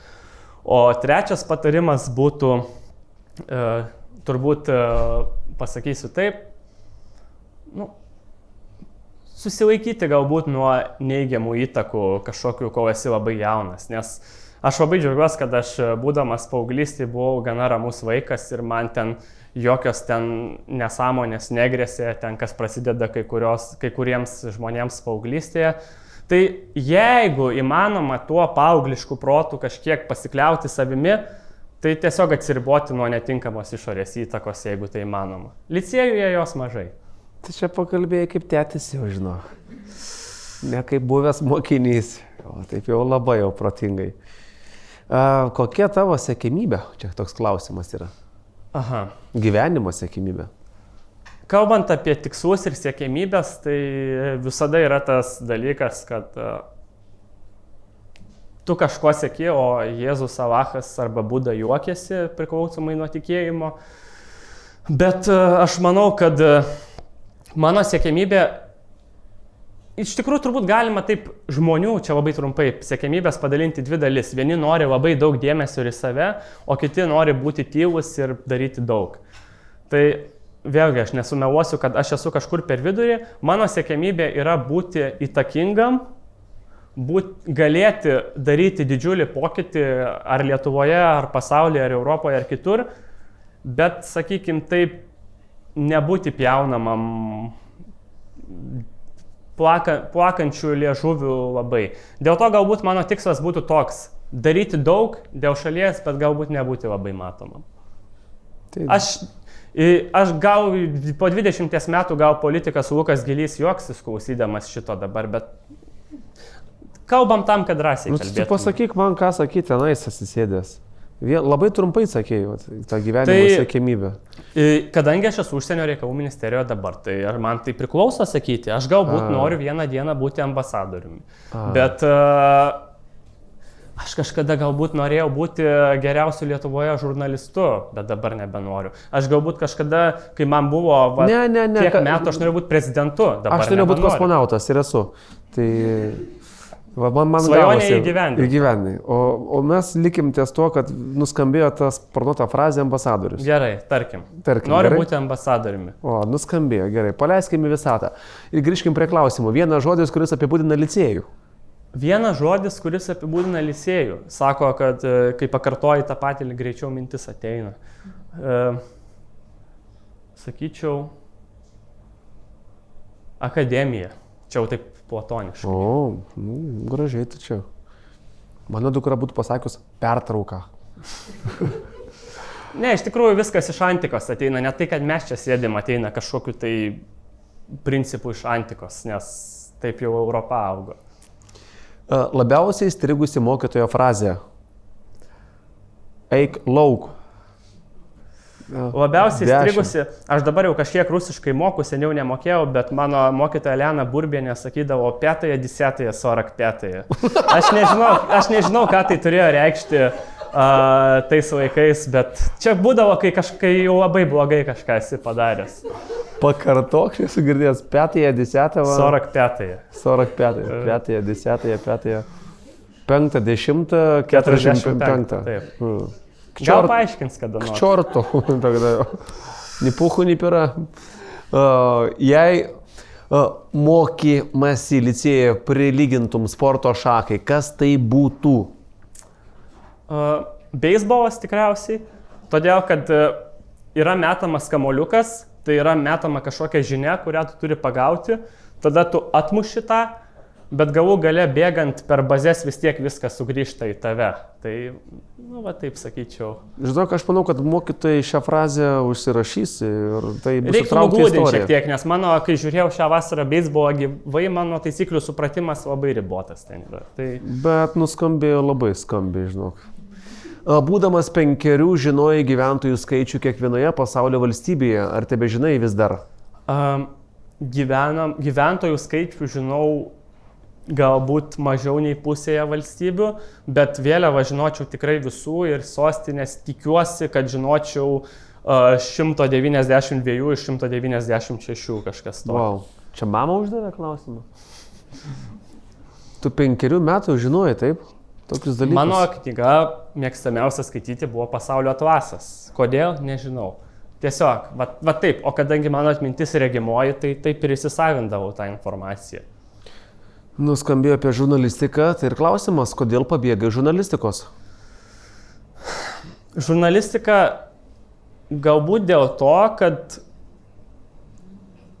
O trečias patarimas būtų, turbūt pasakysiu taip, susilaikyti galbūt nuo neigiamų įtakų kažkokių, kol esi labai jaunas, nes aš labai džiaugiuosi, kad aš būdamas paauglystėje buvau gana ramus vaikas ir man ten jokios ten nesąmonės negrėsė, ten kas prasideda kai kuriems žmonėms paauglystėje. Tai jeigu įmanoma tuo paauglišku protu kažkiek pasikliauti savimi, tai tiesiog atsiriboti nuo netinkamos išorės įtakos, jeigu tai įmanoma. Licėjuje jos mažai. Tai čia pakalbėjai kaip tėtis jau žino. Ne kaip buvęs mokinys. O taip jau labai jau protingai. Kokia tavo siekiamybė? Čia toks klausimas yra. Aha. Gyvenimo siekiamybė. Kalbant apie tikslus ir siekiamybės, tai visada yra tas dalykas, kad tu kažko sieki, o Jėzus, Alachas arba Buda juokiasi priklausomai nuo tikėjimo. Bet aš manau, kad mano siekiamybė, iš tikrųjų turbūt galima taip žmonių, čia labai trumpai, siekiamybės padalinti dvi dalis. Vieni nori labai daug dėmesio į save, o kiti nori būti tylus ir daryti daug. Tai vėlgi aš nesumeluosiu, kad aš esu kažkur per vidurį. Mano siekiamybė yra būti įtakingam, galėti daryti didžiulį pokytį ar Lietuvoje, ar pasaulyje, ar Europoje, ar kitur, bet, sakykim, taip, nebūti pjaunamam plakančių liežuvių labai. Dėl to galbūt mano tikslas būtų toks - daryti daug dėl šalies, bet galbūt nebūti labai matomam. Tai... Aš gal po 20 metų gal politikas Lukas Gilys juoksis klausydamas šito dabar, bet kalbam tam, kad drąsiai kalbėtume. Tu pasakyk man, ką sakyti, tenais atsisėdęs. Labai trumpai sakėjau, tą gyvenimo siekiamybę. Kadangi aš esu užsienio reikalų ministerijoje dabar, tai ar man tai priklauso sakyti, aš galbūt noriu vieną dieną būti ambasadoriumi. Bet aš kažkada galbūt norėjau būti geriausiu Lietuvoje žurnalistu, bet dabar nebenoriu. Aš galbūt kažkada, kai man buvo tiek metų, aš norėjau būti prezidentu. Aš norėjau būti kosmonautas ir esu. Tai... Man svajonė įgyvendinti. O mes likim ties to, kad nuskambėjo tas parduota frazė ambasadorius. Gerai, tarkim. Noriu būti ambasadoriumi. O, nuskambėjo, gerai. Paleiskime į visatą. Ir grįžkim prie klausimų. Vienas žodis, kuris apibūdina licėjų. Vienas žodis, kuris apibūdina licėjų. Sako, kad kai pakartoji tą patį, greičiau mintis ateina. Sakyčiau, akademija. Čia jau taip platoniškai. O, gražiai tu čia. Mano dukra būtų pasakius pertrauką. Ne, iš tikrųjų viskas iš antikos ateina. Ne tai, kad mes čia sėdim, ateina kažkokiu tai principų iš antikos, nes taip jau Europa augo. Labiausiai įstrigusi mokytojo frazė. Eik lauk. Labiausiai įstrigusi, aš dabar jau kažkiek rusiškai moku, seniau nemokėjau, bet mano mokytoja Elena Burbienė sakydavo 5-ąją, 10-ąją, 45-ąją. Aš nežinau, ką tai turėjo reikšti tais laikais, bet čia būdavo, kai jau labai blogai kažką esi padaręs. Pakartok, aš esu girdėjęs 5-ąją, 10-ąją. 45-ąją. 45-ąją, 5-ąją, 10-ąją, 5-ąją, 5-ąją, 10-ąją, 45-ąją. Taip. Gal paaiškins kada nors. К черту. Ни пуху, ни пера. Jei mokymasi licėje prilygintum sporto šakai, kas tai būtų? Beisbolas tikriausiai. Todėl, kad yra metamas kamuoliukas, tai yra metama kažkokia žinia, kurią tu turi pagauti. Tada tu atmuši tą, bet galų gale bėgant per bazės vis tiek viskas sugrįžta į tave. Tai, taip sakyčiau. Žinok, aš manau, kad mokytojai šią frazę užsirašys ir tai bus įtraukta į istoriją. Reikia nuglūdinti šiek tiek, nes mano, kai žiūrėjau šią vasarą beisbolą gyvai, mano taisyklių supratimas labai ribotas ten yra. Tai... Bet nuskambėjo labai skambiai, žinok. Būdamas 5 žinojai gyventojų skaičių kiekvienoje pasaulio valstybėje, ar tebe žinai vis dar? gyventojų skaičių žinau galbūt mažiau nei pusėje valstybių, bet vėliavą žinočiau tikrai visų ir sostinės tikiuosi, kad žinočiau 192 iš 196 kažkas to. Wow. Čia mama uždavė klausimą. Tu 5 metų žinojai, taip? Tokius dalykus. Mano knyga mėgstamiausia skaityti buvo Pasaulio atlasas. Kodėl? Nežinau. Tiesiog, va taip, o kadangi mano atmintis regimoji, tai taip ir įsisavindavau tą informaciją. Nuskambėjo apie žurnalistiką, tai ir klausimas, kodėl pabėgai žurnalistikos? Žurnalistika galbūt dėl to, kad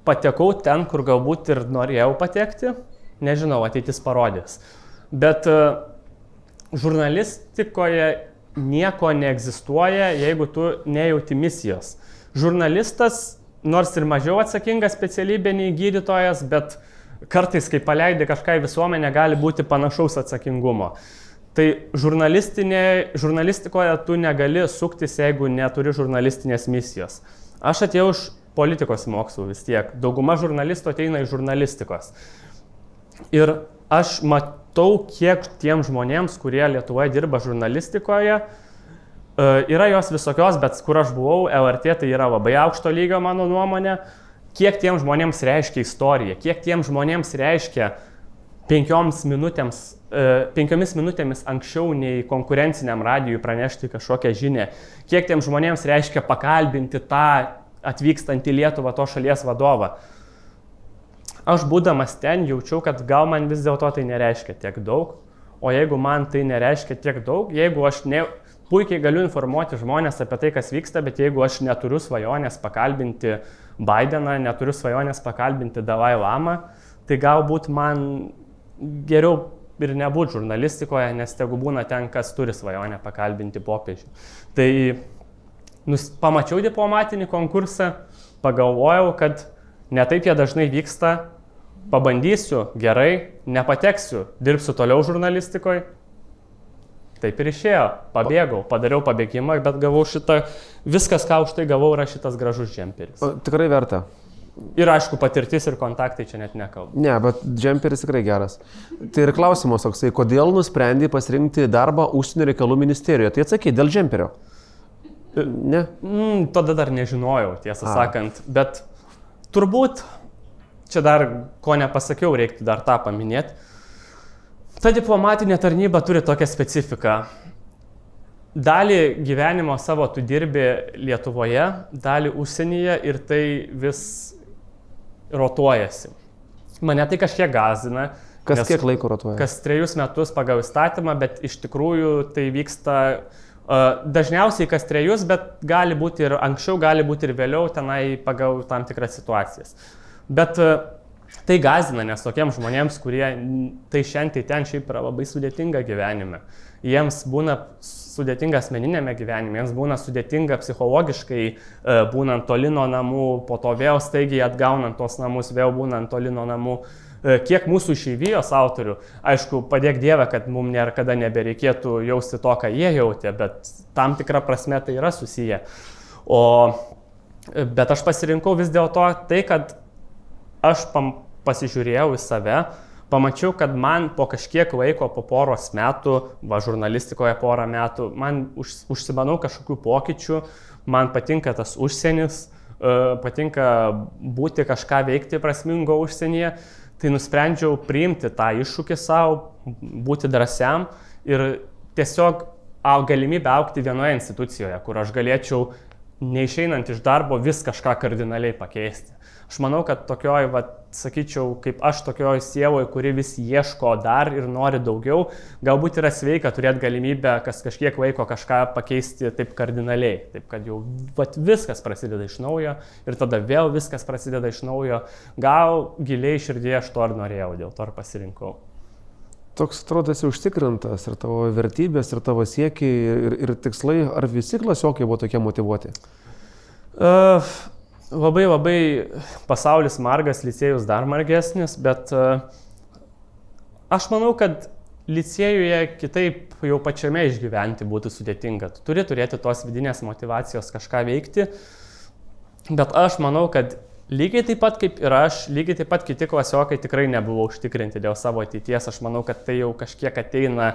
patekau ten, kur galbūt ir norėjau patekti. Nežinau, ateitis parodys. Bet žurnalistikoje nieko neegzistuoja, jeigu tu nejauti misijos. Žurnalistas, nors ir mažiau atsakinga specialybė nei gydytojas, bet kartais, kai paleidai kažką į visuomenę, gali būti panašaus atsakingumo. Tai žurnalistikoje tu negali suktis, jeigu neturi žurnalistinės misijos. Aš atėjau iš politikos mokslų vis tiek. Dauguma žurnalistų ateina iš žurnalistikos. Ir aš matau, kiek tiem žmonėms, kurie Lietuvoje dirba žurnalistikoje, yra jos visokios, bet kur aš buvau, LRT tai yra labai aukšto lygio mano nuomonė, kiek tiem žmonėms reiškia istorija, kiek tiem žmonėms reiškia 5 minutėmis anksčiau nei konkurenciniam radijui pranešti kažkokią žinią, kiek tiem žmonėms reiškia pakalbinti tą atvykstantį Lietuvą to šalies vadovą. Aš būdamas ten jaučiau, kad gal man vis dėlto tai nereiškia tiek daug, o jeigu man tai nereiškia tiek daug, jeigu aš puikiai galiu informuoti žmonės apie tai, kas vyksta, bet jeigu aš neturiu svajonės pakalbinti Bideną, neturiu svajonės pakalbinti Dalai Lamą, tai galbūt man geriau ir nebūti žurnalistikoje, nes tegu būna ten, kas turi svajonę pakalbinti popiežių. Tai pamačiau diplomatinį konkursą, pagalvojau, kad netaip jie dažnai vyksta, pabandysiu, gerai, nepateksiu, dirbsiu toliau žurnalistikoje. Taip ir išėjo, pabėgau, padariau pabėgimą, bet gavau viskas, ką už tai gavau, yra šitas gražus džemperis. Tikrai verta. Ir aišku, patirtis ir kontaktai čia net nekalbu. Ne, bet džemperis tikrai geras. Tai ir klausimas toksai, kodėl nusprendai pasirinkti darbą užsienio reikalų ministerijoje? Tai atsakai, dėl džemperio? Ne? Tada dar nežinojau, tiesą sakant, bet turbūt, čia dar ko nepasakiau, reiktų dar tą paminėti. Ta diplomatinė tarnyba turi tokią specifiką. Dalį gyvenimo savo tu dirbi Lietuvoje, dalį užsienyje ir tai vis rotuojasi. Mane tai kažkiek gąsdina. Kas kiek laiko rotuoja? Kas 3 metus pagal įstatymą, bet iš tikrųjų tai vyksta dažniausiai kas 3, bet gali būti ir anksčiau, gali būti ir vėliau tenai pagal tam tikras situacijas. Bet tai gąsdina, nes tokiems žmonėms, kurie tai šiandien ten šiaip yra labai sudėtinga gyvenime. Jiems būna sudėtinga asmeninėme gyvenime, jiems būna sudėtinga psichologiškai, būnant toli nuo namų, po to vėl staigiai atgaunant tos namus, vėl būnant toli nuo namų. Kiek mūsų išeivijos autorių, aišku, padėk Dieve, kad mums niekada nebereikėtų jausti to, ką jie jautė, bet tam tikra prasme tai yra susiję. Bet aš pasirinkau vis dėlto tai, kad aš pasižiūrėjau į save, pamačiau, kad man po kažkiek laiko, po poros metų, žurnalistikoje porą metų, man užsimanau kažkokių pokyčių, man patinka tas užsienis, patinka būti kažką veikti prasmingo užsienyje, tai nusprendžiau priimti tą iššūkį savo, būti drąsiam ir tiesiog galimybę augti vienoje institucijoje, kur aš galėčiau, neišeinant iš darbo, vis kažką kardinaliai pakeisti. Aš manau, kad tokioj, sakyčiau, kaip aš tokioj sieloj, kuri vis ieško dar ir nori daugiau, galbūt yra sveika turėti galimybę kažkiek laiko kažką pakeisti taip kardinaliai. Taip, kad jau viskas prasideda iš naujo ir tada vėl viskas prasideda iš naujo. Gal giliai širdyje aš to ir norėjau, dėl to ir pasirinkau. Toks atrodo esi užtikrintas ir tavo vertybės, ir tavo siekiai, ir tikslai. Ar visi klasiokai buvo tokie motyvuoti? Labai pasaulis margas, licėjus dar margesnis, bet aš manau, kad licėjuje kitaip jau pačiame išgyventi būtų sudėtinga. Tu turi turėti tos vidinės motyvacijos kažką veikti, bet aš manau, kad Lygiai taip pat kaip ir aš, lygiai taip pat kiti klasiokai tikrai nebuvo užtikrinti dėl savo ateities. Aš manau, kad tai jau kažkiek ateina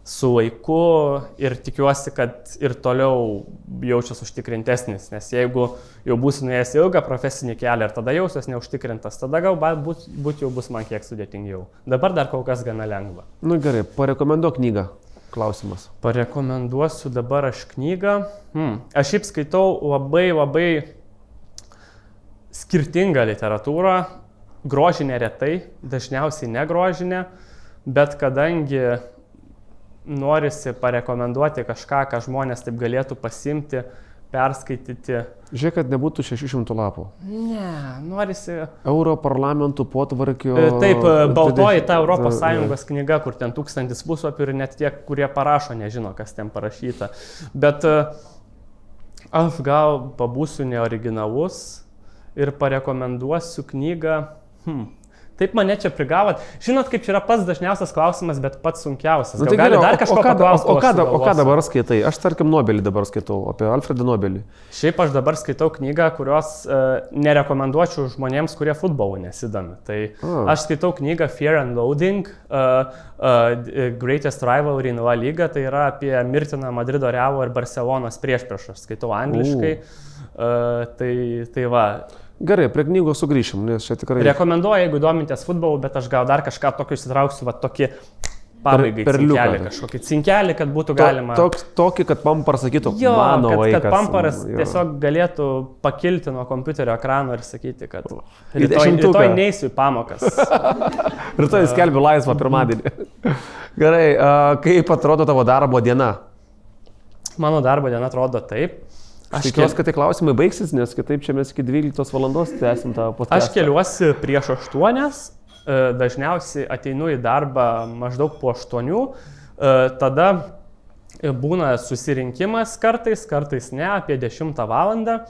su laiku ir tikiuosi, kad ir toliau jaučiasi užtikrintesnis, nes jeigu jau būsi nuėjęs ilgą profesinį kelią ir tada jausies neužtikrintas, tada galbūt jau bus man kiek sudėtingiau. Dabar dar kol kas gana lengva. Nu gerai, parekomenduok knygą. Klausimas. Parekomenduosiu dabar aš knygą. Aš šiaip skaitau labai skirtingą literatūrą, grožinę retai, dažniausiai negrožinę, bet kadangi norisi parekomenduoti kažką, ką žmonės taip galėtų pasimti, perskaityti. Žiūrėk, kad nebūtų 600 lapų. Ne, norisi... Europarlamentų potvarkio... Taip, baltoji ta Europos Sąjungos knyga, kur ten 1000 puslapių ir net tie, kurie parašo, nežino, kas ten parašyta. Bet aš gal pabūsiu neoriginalus ir parekomenduosiu knygą. Taip mane čia prigavot. Žinot, kaip čia yra pats dažniausias klausimas, bet pats sunkiausias. Tai gali dar kažko paklausti? O ką dabar skaitai? Aš tarkim Nobelį dabar skaitau, apie Alfredą Nobelį. Šiaip aš dabar skaitau knygą, kurios nerekomenduočiau žmonėms, kurie futbolu nesidomi. Tai aš skaitau knygą Fear and Loathing, Greatest Rivalry in La Liga, tai yra apie mirtiną Madrido Realo ir Barcelonos priešpriešą. Aš skaitau angliškai. Tai va. Gerai, prie knygos sugrįšim, nes čia tikrai... Rekomenduoju, jeigu domintės futbolu, bet aš gal dar kažką tokio įsitrauksiu, va tokį pabaigai cinkelį, kažkokį cinkelį, kad būtų galima... Tokį, kad Pamparas sakytų, mano vaikas. Kad Pamparas tiesiog galėtų pakilti nuo kompiuterio ekrano ir sakyti, kad rytoj neisiu į pamokas. Rytoj skelbiu laisvą pirmadienį. Gerai, kaip atrodo tavo darbo diena? Mano darbo diena atrodo taip. Aš tikiuosi, kad tie klausimai baigsis, nes kitaip čia mes iki 12 valandos tęsim tą podcastą. Aš keliuosi prieš 8, dažniausiai ateinu į darbą maždaug po 8, tada būna susirinkimas kartais ne, apie 10 valandą.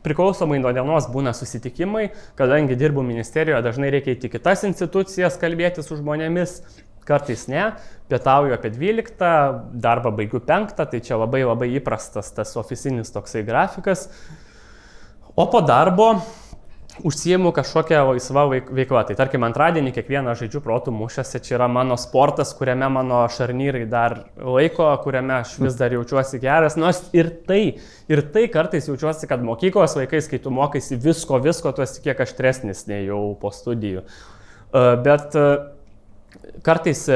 Priklausomai nuo dienos būna susitikimai, kadangi dirbu ministerijoje, dažnai reikia į kitas institucijas kalbėti su žmonėmis. Kartais ne, pietauju apie 12, darbą baigiu 5, tai čia labai įprastas tas oficinis toksai grafikas. O po darbo užsiimu kažkokią laisvą veiklą. Tai tarkim, antradienį kiekvieną žaidžiu protų mūšiuose, čia yra mano sportas, kuriame mano šarnyrai dar laiko, kuriame aš vis dar jaučiuosi geras. Nors ir tai kartais jaučiuosi, kad mokyklos laikais, kai tu mokaisi visko, tu esi kiek aštresnis nei jau po studijų. Bet kartais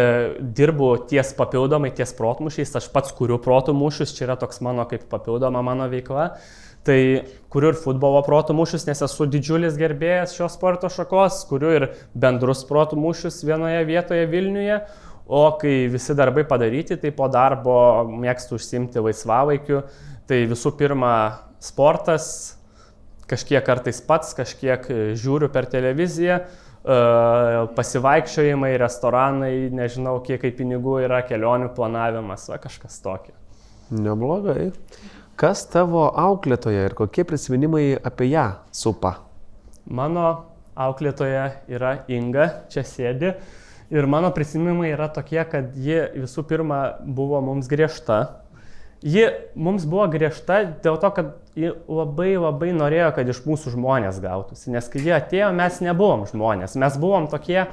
dirbu papildomai ties protmūšiais, aš pats kuriu protų mūšius, čia yra toks mano kaip papildoma mano veikla. Tai kuriu ir futbolo protų mūšius, nes esu didžiulis gerbėjas šios sporto šakos, kuriu ir bendrus protų mūšius vienoje vietoje Vilniuje, o kai visi darbai padaryti, tai po darbo mėgstu užsiimti laisvalaikiu. Tai visų pirma sportas, kažkiek kartais pats, kažkiek žiūriu per televiziją, pasivaikščiojimai, restoranai, nežinau, kiek pinigų yra, kelionių planavimas, kažkas tokio. Neblogai. Kas tavo auklėtoja ir kokie prisiminimai apie ją supa? Mano auklėtoja yra Inga, čia sėdi. Ir mano prisiminimai yra tokie, kad ji visų pirma buvo mums griežta. Ji mums buvo griežta dėl to, kad ji labai norėjo, kad iš mūsų žmonės gautųsi. Nes kai jie atėjo, mes nebuvom žmonės. Mes buvom tokie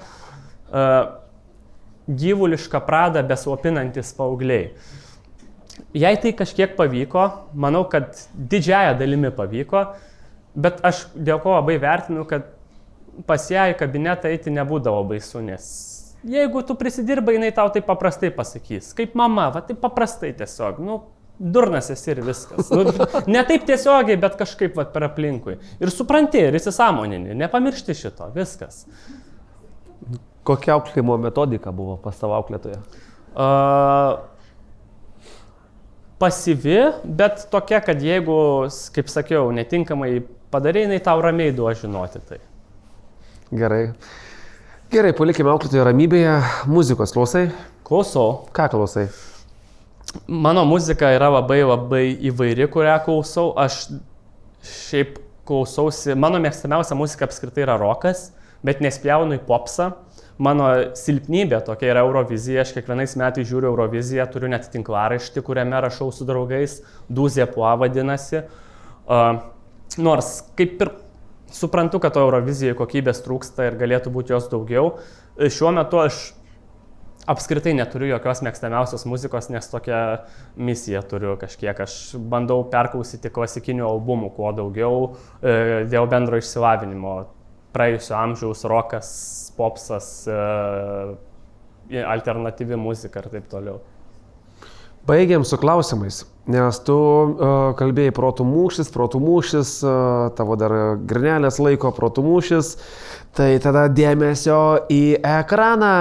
gyvulišką pradą beslopinantis paaugliai. Jei tai kažkiek pavyko, manau, kad didžiąją dalimi pavyko, bet aš dėl ko labai vertinu, kad pas ją į kabinetą eiti nebūdavo baisu, nes jeigu tu prisidirbai, jinai tau taip paprastai pasakys. Kaip mama, va taip paprastai tiesiog, durnas esi ir viskas. Ne taip tiesiogiai, bet kažkaip per aplinkui. Ir supranti, ir įsisąmonini, nepamiršti šito, viskas. Kokia auklėjimo metodika buvo pas tavo auklėtoje? Pasyvi, bet tokia, kad jeigu, kaip sakiau, netinkamai padarai, jinai tau ramiai duos žinoti tai. Gerai, palikime auklėtoje ramybėje. Muzikos klausai? Klausau. Ką klausai? Mano muzika yra labai įvairi, kurią klausau. Aš šiaip klausausi, mano mėgstamiausia muzika apskritai yra rokas, bet nespjaunu į popsą. Mano silpnybė tokia yra Eurovizija, aš kiekvienais metais žiūriu Euroviziją, turiu net tinklaraštį, kuriame rašau su draugais, Dūzė Pua vadinasi. Nors kaip ir suprantu, kad Eurovizijai kokybės trūksta ir galėtų būti jos daugiau, šiuo metu aš apskritai neturiu jokios mėgstamiausios muzikos, nes tokią misiją turiu kažkiek. Aš bandau perklausyti klasikinių albumų kuo daugiau dėl bendro išsilavinimo. Praėjusio amžiaus rokas, popsas, alternatyvi muzika ir taip toliau. Baigiam su klausimais, nes tu kalbėjai protų mūšis, tavo dar grinelės laiko protų mūšis, tai tada dėmesio į ekraną.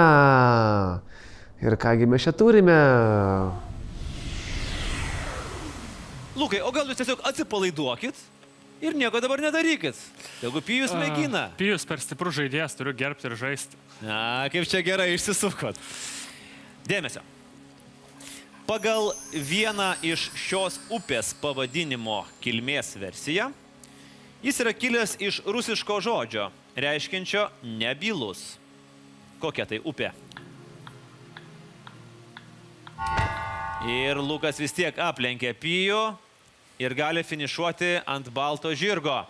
Ir kągi mes čia turime? Lukai, o gal jūs tiesiog atsipalaiduokit ir nieko dabar nedarykit. Jeigu Pijus mėgina. Pijus per stiprus žaidėjas, turiu gerbti ir žaisti. Na, kaip čia gerai išsisukot. Dėmesio. Pagal vieną iš šios upės pavadinimo kilmės versiją, jis yra kilęs iš rusiško žodžio, reiškiančio nebylus. Kokia tai upė? Ir Lukas vis tiek aplenkė Pijų ir gali finišuoti ant balto žirgo.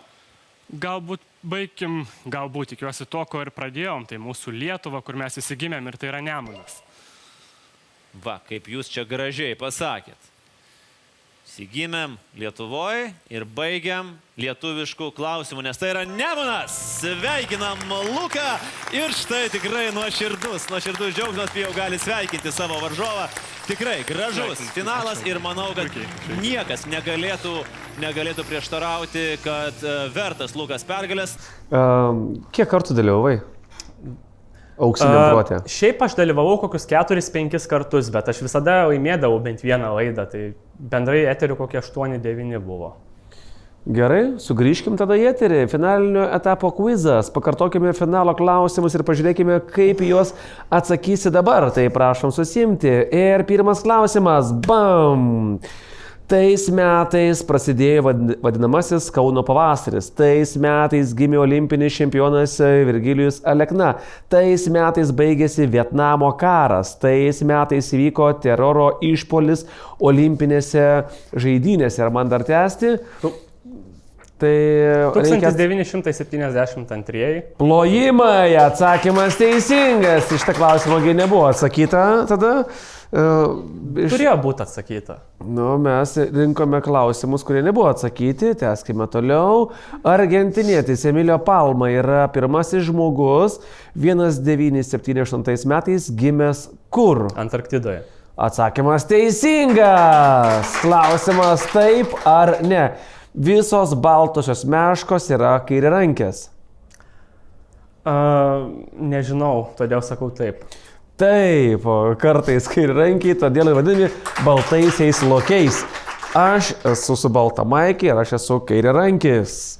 Galbūt baigim, tikiuosi to, ko ir pradėjom, tai mūsų Lietuva, kur mes įsigimėm ir tai yra Nemunas. Va, kaip jūs čia gražiai pasakėt. Įsigimėm Lietuvoje ir baigiam lietuviškų klausimų, nes tai yra Nemunas. Sveikinam Luką ir štai tikrai nuoširdus džiaugsmas, Pijau gali sveikinti savo varžovą. Tikrai gražus finalas ir manau, kad niekas negalėtų prieštarauti, kad vertas Lukas pergalės. Kiek kartų dalyvavai auksiniam protė? Šiaip aš dalyvavau kokius 4-5 kartus, bet aš visada laimėdavau bent vieną laidą, tai bendrai eterių kokie 8-9 buvo. Gerai, sugrįžkim tada į eterį. Finalinio etapo kvizas. Pakartokime finalo klausimus ir pažiūrėkime, kaip juos atsakysi dabar. Tai prašom susimti. Ir pirmas klausimas. Bam! Tais metais prasidėjo vadinamasis Kauno pavasaris. Tais metais gimė olimpinis čempionas Virgilijus Alekna. Tais metais baigėsi Vietnamo karas. Tais metais įvyko teroro išpuolis olimpinėse žaidynėse. Ar man dar tęsti? Tai 1972. Plojimai, atsakymas teisingas. Iš tą klausimą nebuvo atsakyta tada. Turėjo būti atsakyta. Mes rinkome klausimus, kurie nebuvo atsakyti. Tęskime toliau. Argentinietis Emilio Palma yra pirmasis žmogus 1978 metais gimęs kur? Antarktidoje. Atsakymas teisingas. Klausimas taip ar ne. Visos baltosios meškos yra kairiarankės. Nežinau, todėl sakau taip. Taip, kartais kairiarankiai, todėl vadinami baltaisiais lokiais. Aš esu su balta maikė ir aš esu kairiarankis.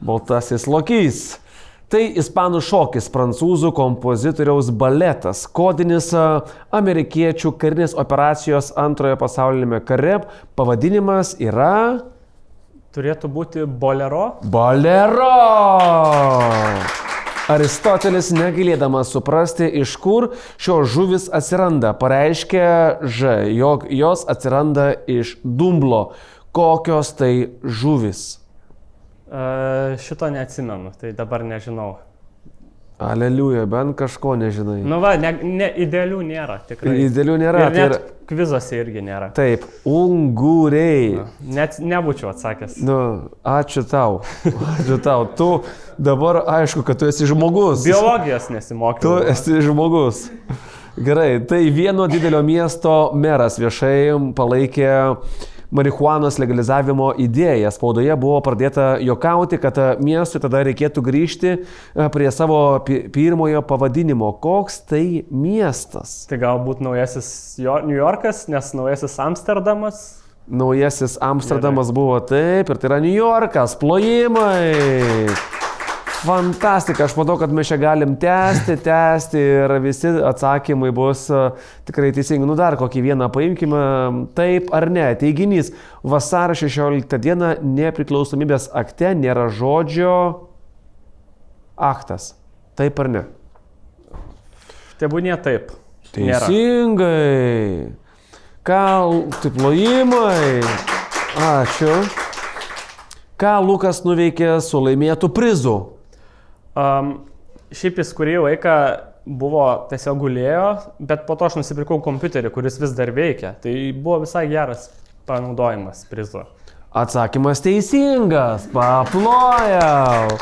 Baltasis lokys. Tai ispanų šokis, prancūzų kompozitoriaus baletas, kodinis amerikiečių karinės operacijos antrojo pasaulinėme kare. Pavadinimas yra... Turėtų būti bolero? Bolero! Aristotelis, negailėdamas suprasti, iš kur šios žuvis atsiranda, pareiškia jog jos atsiranda iš dumblo. Kokios tai žuvis? Šito neatsimenu, tai dabar nežinau. Aleliuja, bent kažko nežinai. Nu va, idealių nėra, tikrai. Idealių nėra. Ir net kvizose irgi nėra. Taip, unguriai. Net nebūčiau atsakęs. Ačiū tau. Ačiū tau. Tu dabar aišku, kad tu esi žmogus. Biologijos nesimokiau. Tu esi žmogus. Gerai, tai vieno didelio miesto meras viešai palaikė marihuanos legalizavimo idėja. Spaudoje buvo pradėta juokauti, kad miestui tada reikėtų grįžti prie savo pirmojo pavadinimo. Koks tai miestas? Tai galbūt naujasis New Yorkas, nes naujasis Amsterdamas. Naujasis Amsterdamas buvo taip ir tai yra New Yorkas. Plojimai. Fantastika, aš manau, kad mes čia galim tęsti ir visi atsakymai bus tikrai teisingi. Dar kokį vieną paimkime, taip ar ne. Teiginys, vasario 16 dieną nepriklausomybės akte nėra žodžio aktas. Taip ar ne? Tebūnie taip. Teisingai. Tai plojimai. Ačiū. ką Lukas nuveikė su laimėtų prizu? Šiaip jis kurį laiką buvo tiesiog gulėjo, bet po to aš nusipirkau kompiuterį, kuris vis dar veikia. Tai buvo visai geras panaudojimas prizo. Atsakymas teisingas, paplojau.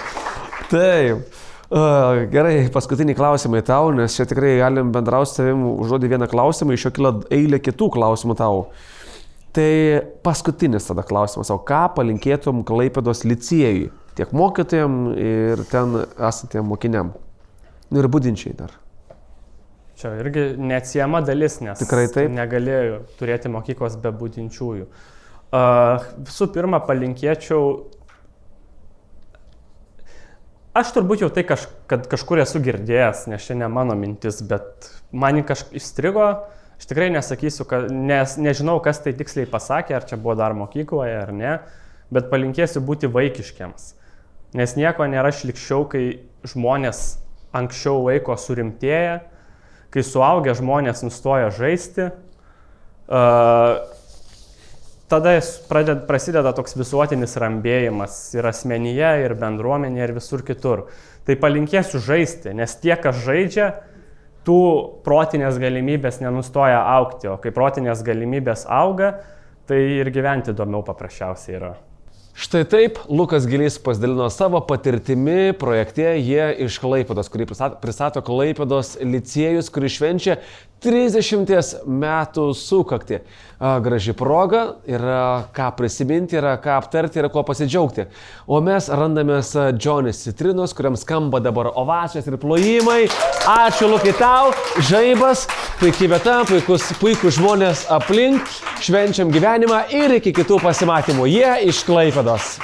Taip. Gerai, paskutiniai klausimai tau, nes čia tikrai galim bendrauti su savim, užduoti vieną klausimą, iš jo kila eilė kitų klausimų tau. Tai paskutinis tada klausimas, o ką palinkėtum Klaipėdos licėjui, tiek mokytojam ir ten esantiem mokiniam? Ir budinčiai dar. Čia irgi neatsiejama dalis, nes tikrai taip negalėjau turėti mokyklos be budinčiųjų. Visų pirma, palinkėčiau. Aš turbūt jau tai, kad kažkur esu girdėjęs, nes čia ne mano mintis, bet man įstrigo, aš tikrai nesakysiu, nes nežinau, kas tai tiksliai pasakė, ar čia buvo dar mokykloje ar ne, bet palinkėsiu būti vaikiškiams. Nes nieko nėra šlikščiau, kai žmonės anksčiau laiko surimtėja, kai suaugę žmonės nustoja žaisti, tada prasideda toks visuotinis rambėjimas ir asmenyje, ir bendruomenėje, ir visur kitur. Tai palinkėsiu žaisti, nes tie, kas žaidžia, tų protinės galimybės nenustoja augti, o kai protinės galimybės auga, tai ir gyventi įdomiau paprasčiausiai yra. Štai taip Lukas Gilys pasidalino savo patirtimi projekte Jie iš Klaipėdos, kurį pristato Klaipėdos licėjus, kurį švenčia 30 metų sukaktį. Graži proga, yra ką prisiminti, yra ką aptarti, yra kuo pasidžiaugti. O mes randamės Džonis Citrinos, kuriam skamba dabar ovacijos ir plojimai. Ačiū Lukai tau, žaibas, puikiai vieta, puikus žmonės aplink, švenčiam gyvenimą ir iki kitų pasimatymų. Jie iš Klaipėdos.